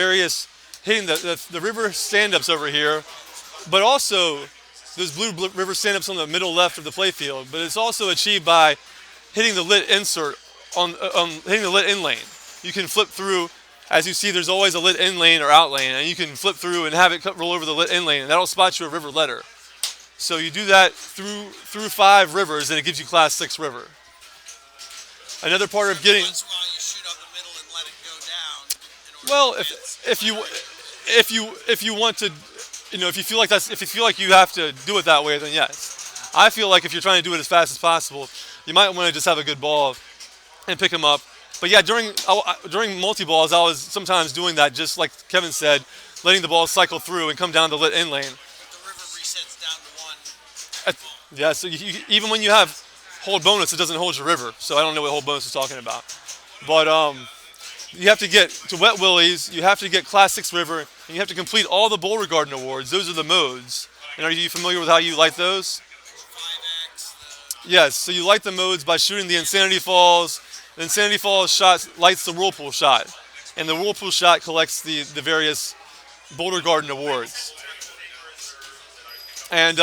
S1: river stand-ups over here, but also those blue river stand-ups on the middle left of the playfield. But it's also achieved by hitting the lit insert hitting the lit in lane. You can flip through. As you see, there's always a lit in lane or out lane, and you can flip through and have it roll over the lit in lane, and that'll spot you a river letter. So you do that through 5 rivers, and it gives you Class 6 river. Another part of getting.
S2: Once in a while, you shoot up the middle and let it go down.
S1: Well, if you want to, if you feel like you have to do it that way, then yes. I feel like if you're trying to do it as fast as possible, you might want to just have a good ball and pick them up. But yeah, during multi-balls, I was sometimes doing that, just like Kevin said, letting the ball cycle through and come down the lit in lane.
S2: The river resets down to 1.
S1: Yeah, so even when you have hold bonus, it doesn't hold your river. So I don't know what hold bonus is talking about. But you have to get to Wet Willie's, you have to get Class 6 river, and you have to complete all the Boulder Garden awards. Those are the modes. And are you familiar with how you light those?
S2: 5X.
S1: Yes, so you light the modes by shooting the Insanity Falls. The Insanity Falls shot lights the Whirlpool shot. And the Whirlpool shot collects the various Boulder Garden awards. And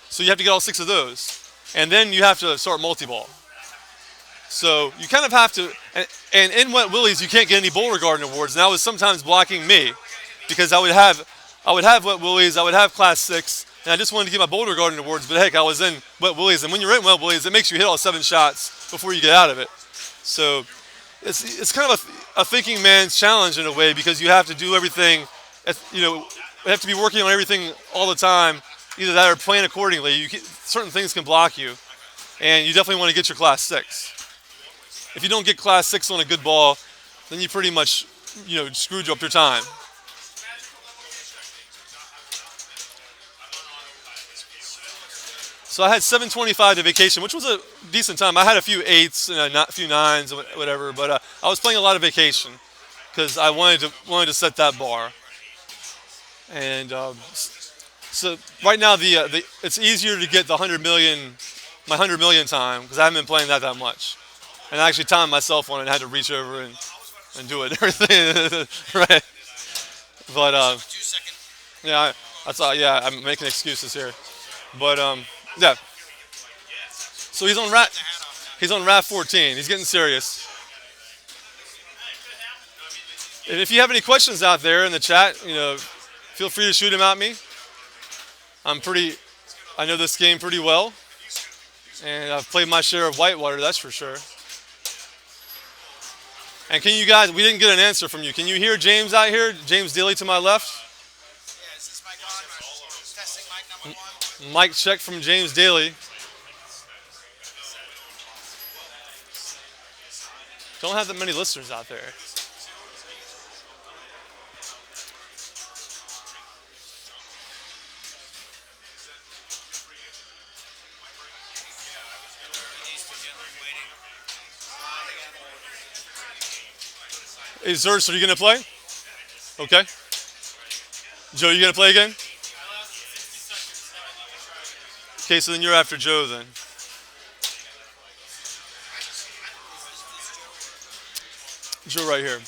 S1: so you have to get all 6 of those. And then you have to start multi-ball. So you kind of have to, and in Wet Willie's you can't get any Boulder Garden awards. And that was sometimes blocking me, because I would have Wet Willie's, I would have Class 6, and I just wanted to get my Boulder Garden awards. But heck, I was in Wet Willie's, and when you're in Wet Willie's, it makes you hit all 7 shots before you get out of it. So it's kind of a thinking man's challenge in a way, because you have to do everything. You have to be working on everything all the time. Either that or plan accordingly. Certain things can block you, and you definitely want to get your Class 6. If you don't get Class 6 on a good ball, then you pretty much, screwed up your time. So I had 725 to vacation, which was a decent time. I had a few 8s and a few 9s, whatever, but I was playing a lot of vacation because I wanted to set that bar. And so right now it's easier to get my 100 million time, because I haven't been playing that much. And I actually timed myself on it and had to reach over and do it and everything. Right. But
S2: 2 second.
S1: yeah, I'm making excuses here. But yeah. So he's on RAF 14. He's getting serious. And if you have any questions out there in the chat, feel free to shoot them at me. I know this game pretty well, and I've played my share of Whitewater, that's for sure. And can you guys, we didn't get an answer from you. Can you hear James out here? James Daly to my left?
S2: Yeah, is this mic on? Testing mic number 1.
S1: Mic check from James Daly. Don't have that many listeners out there. Hey, Zerst, are you going to play? Okay. Joe, you going to play again? Okay, so then you're after Joe then. Joe right here.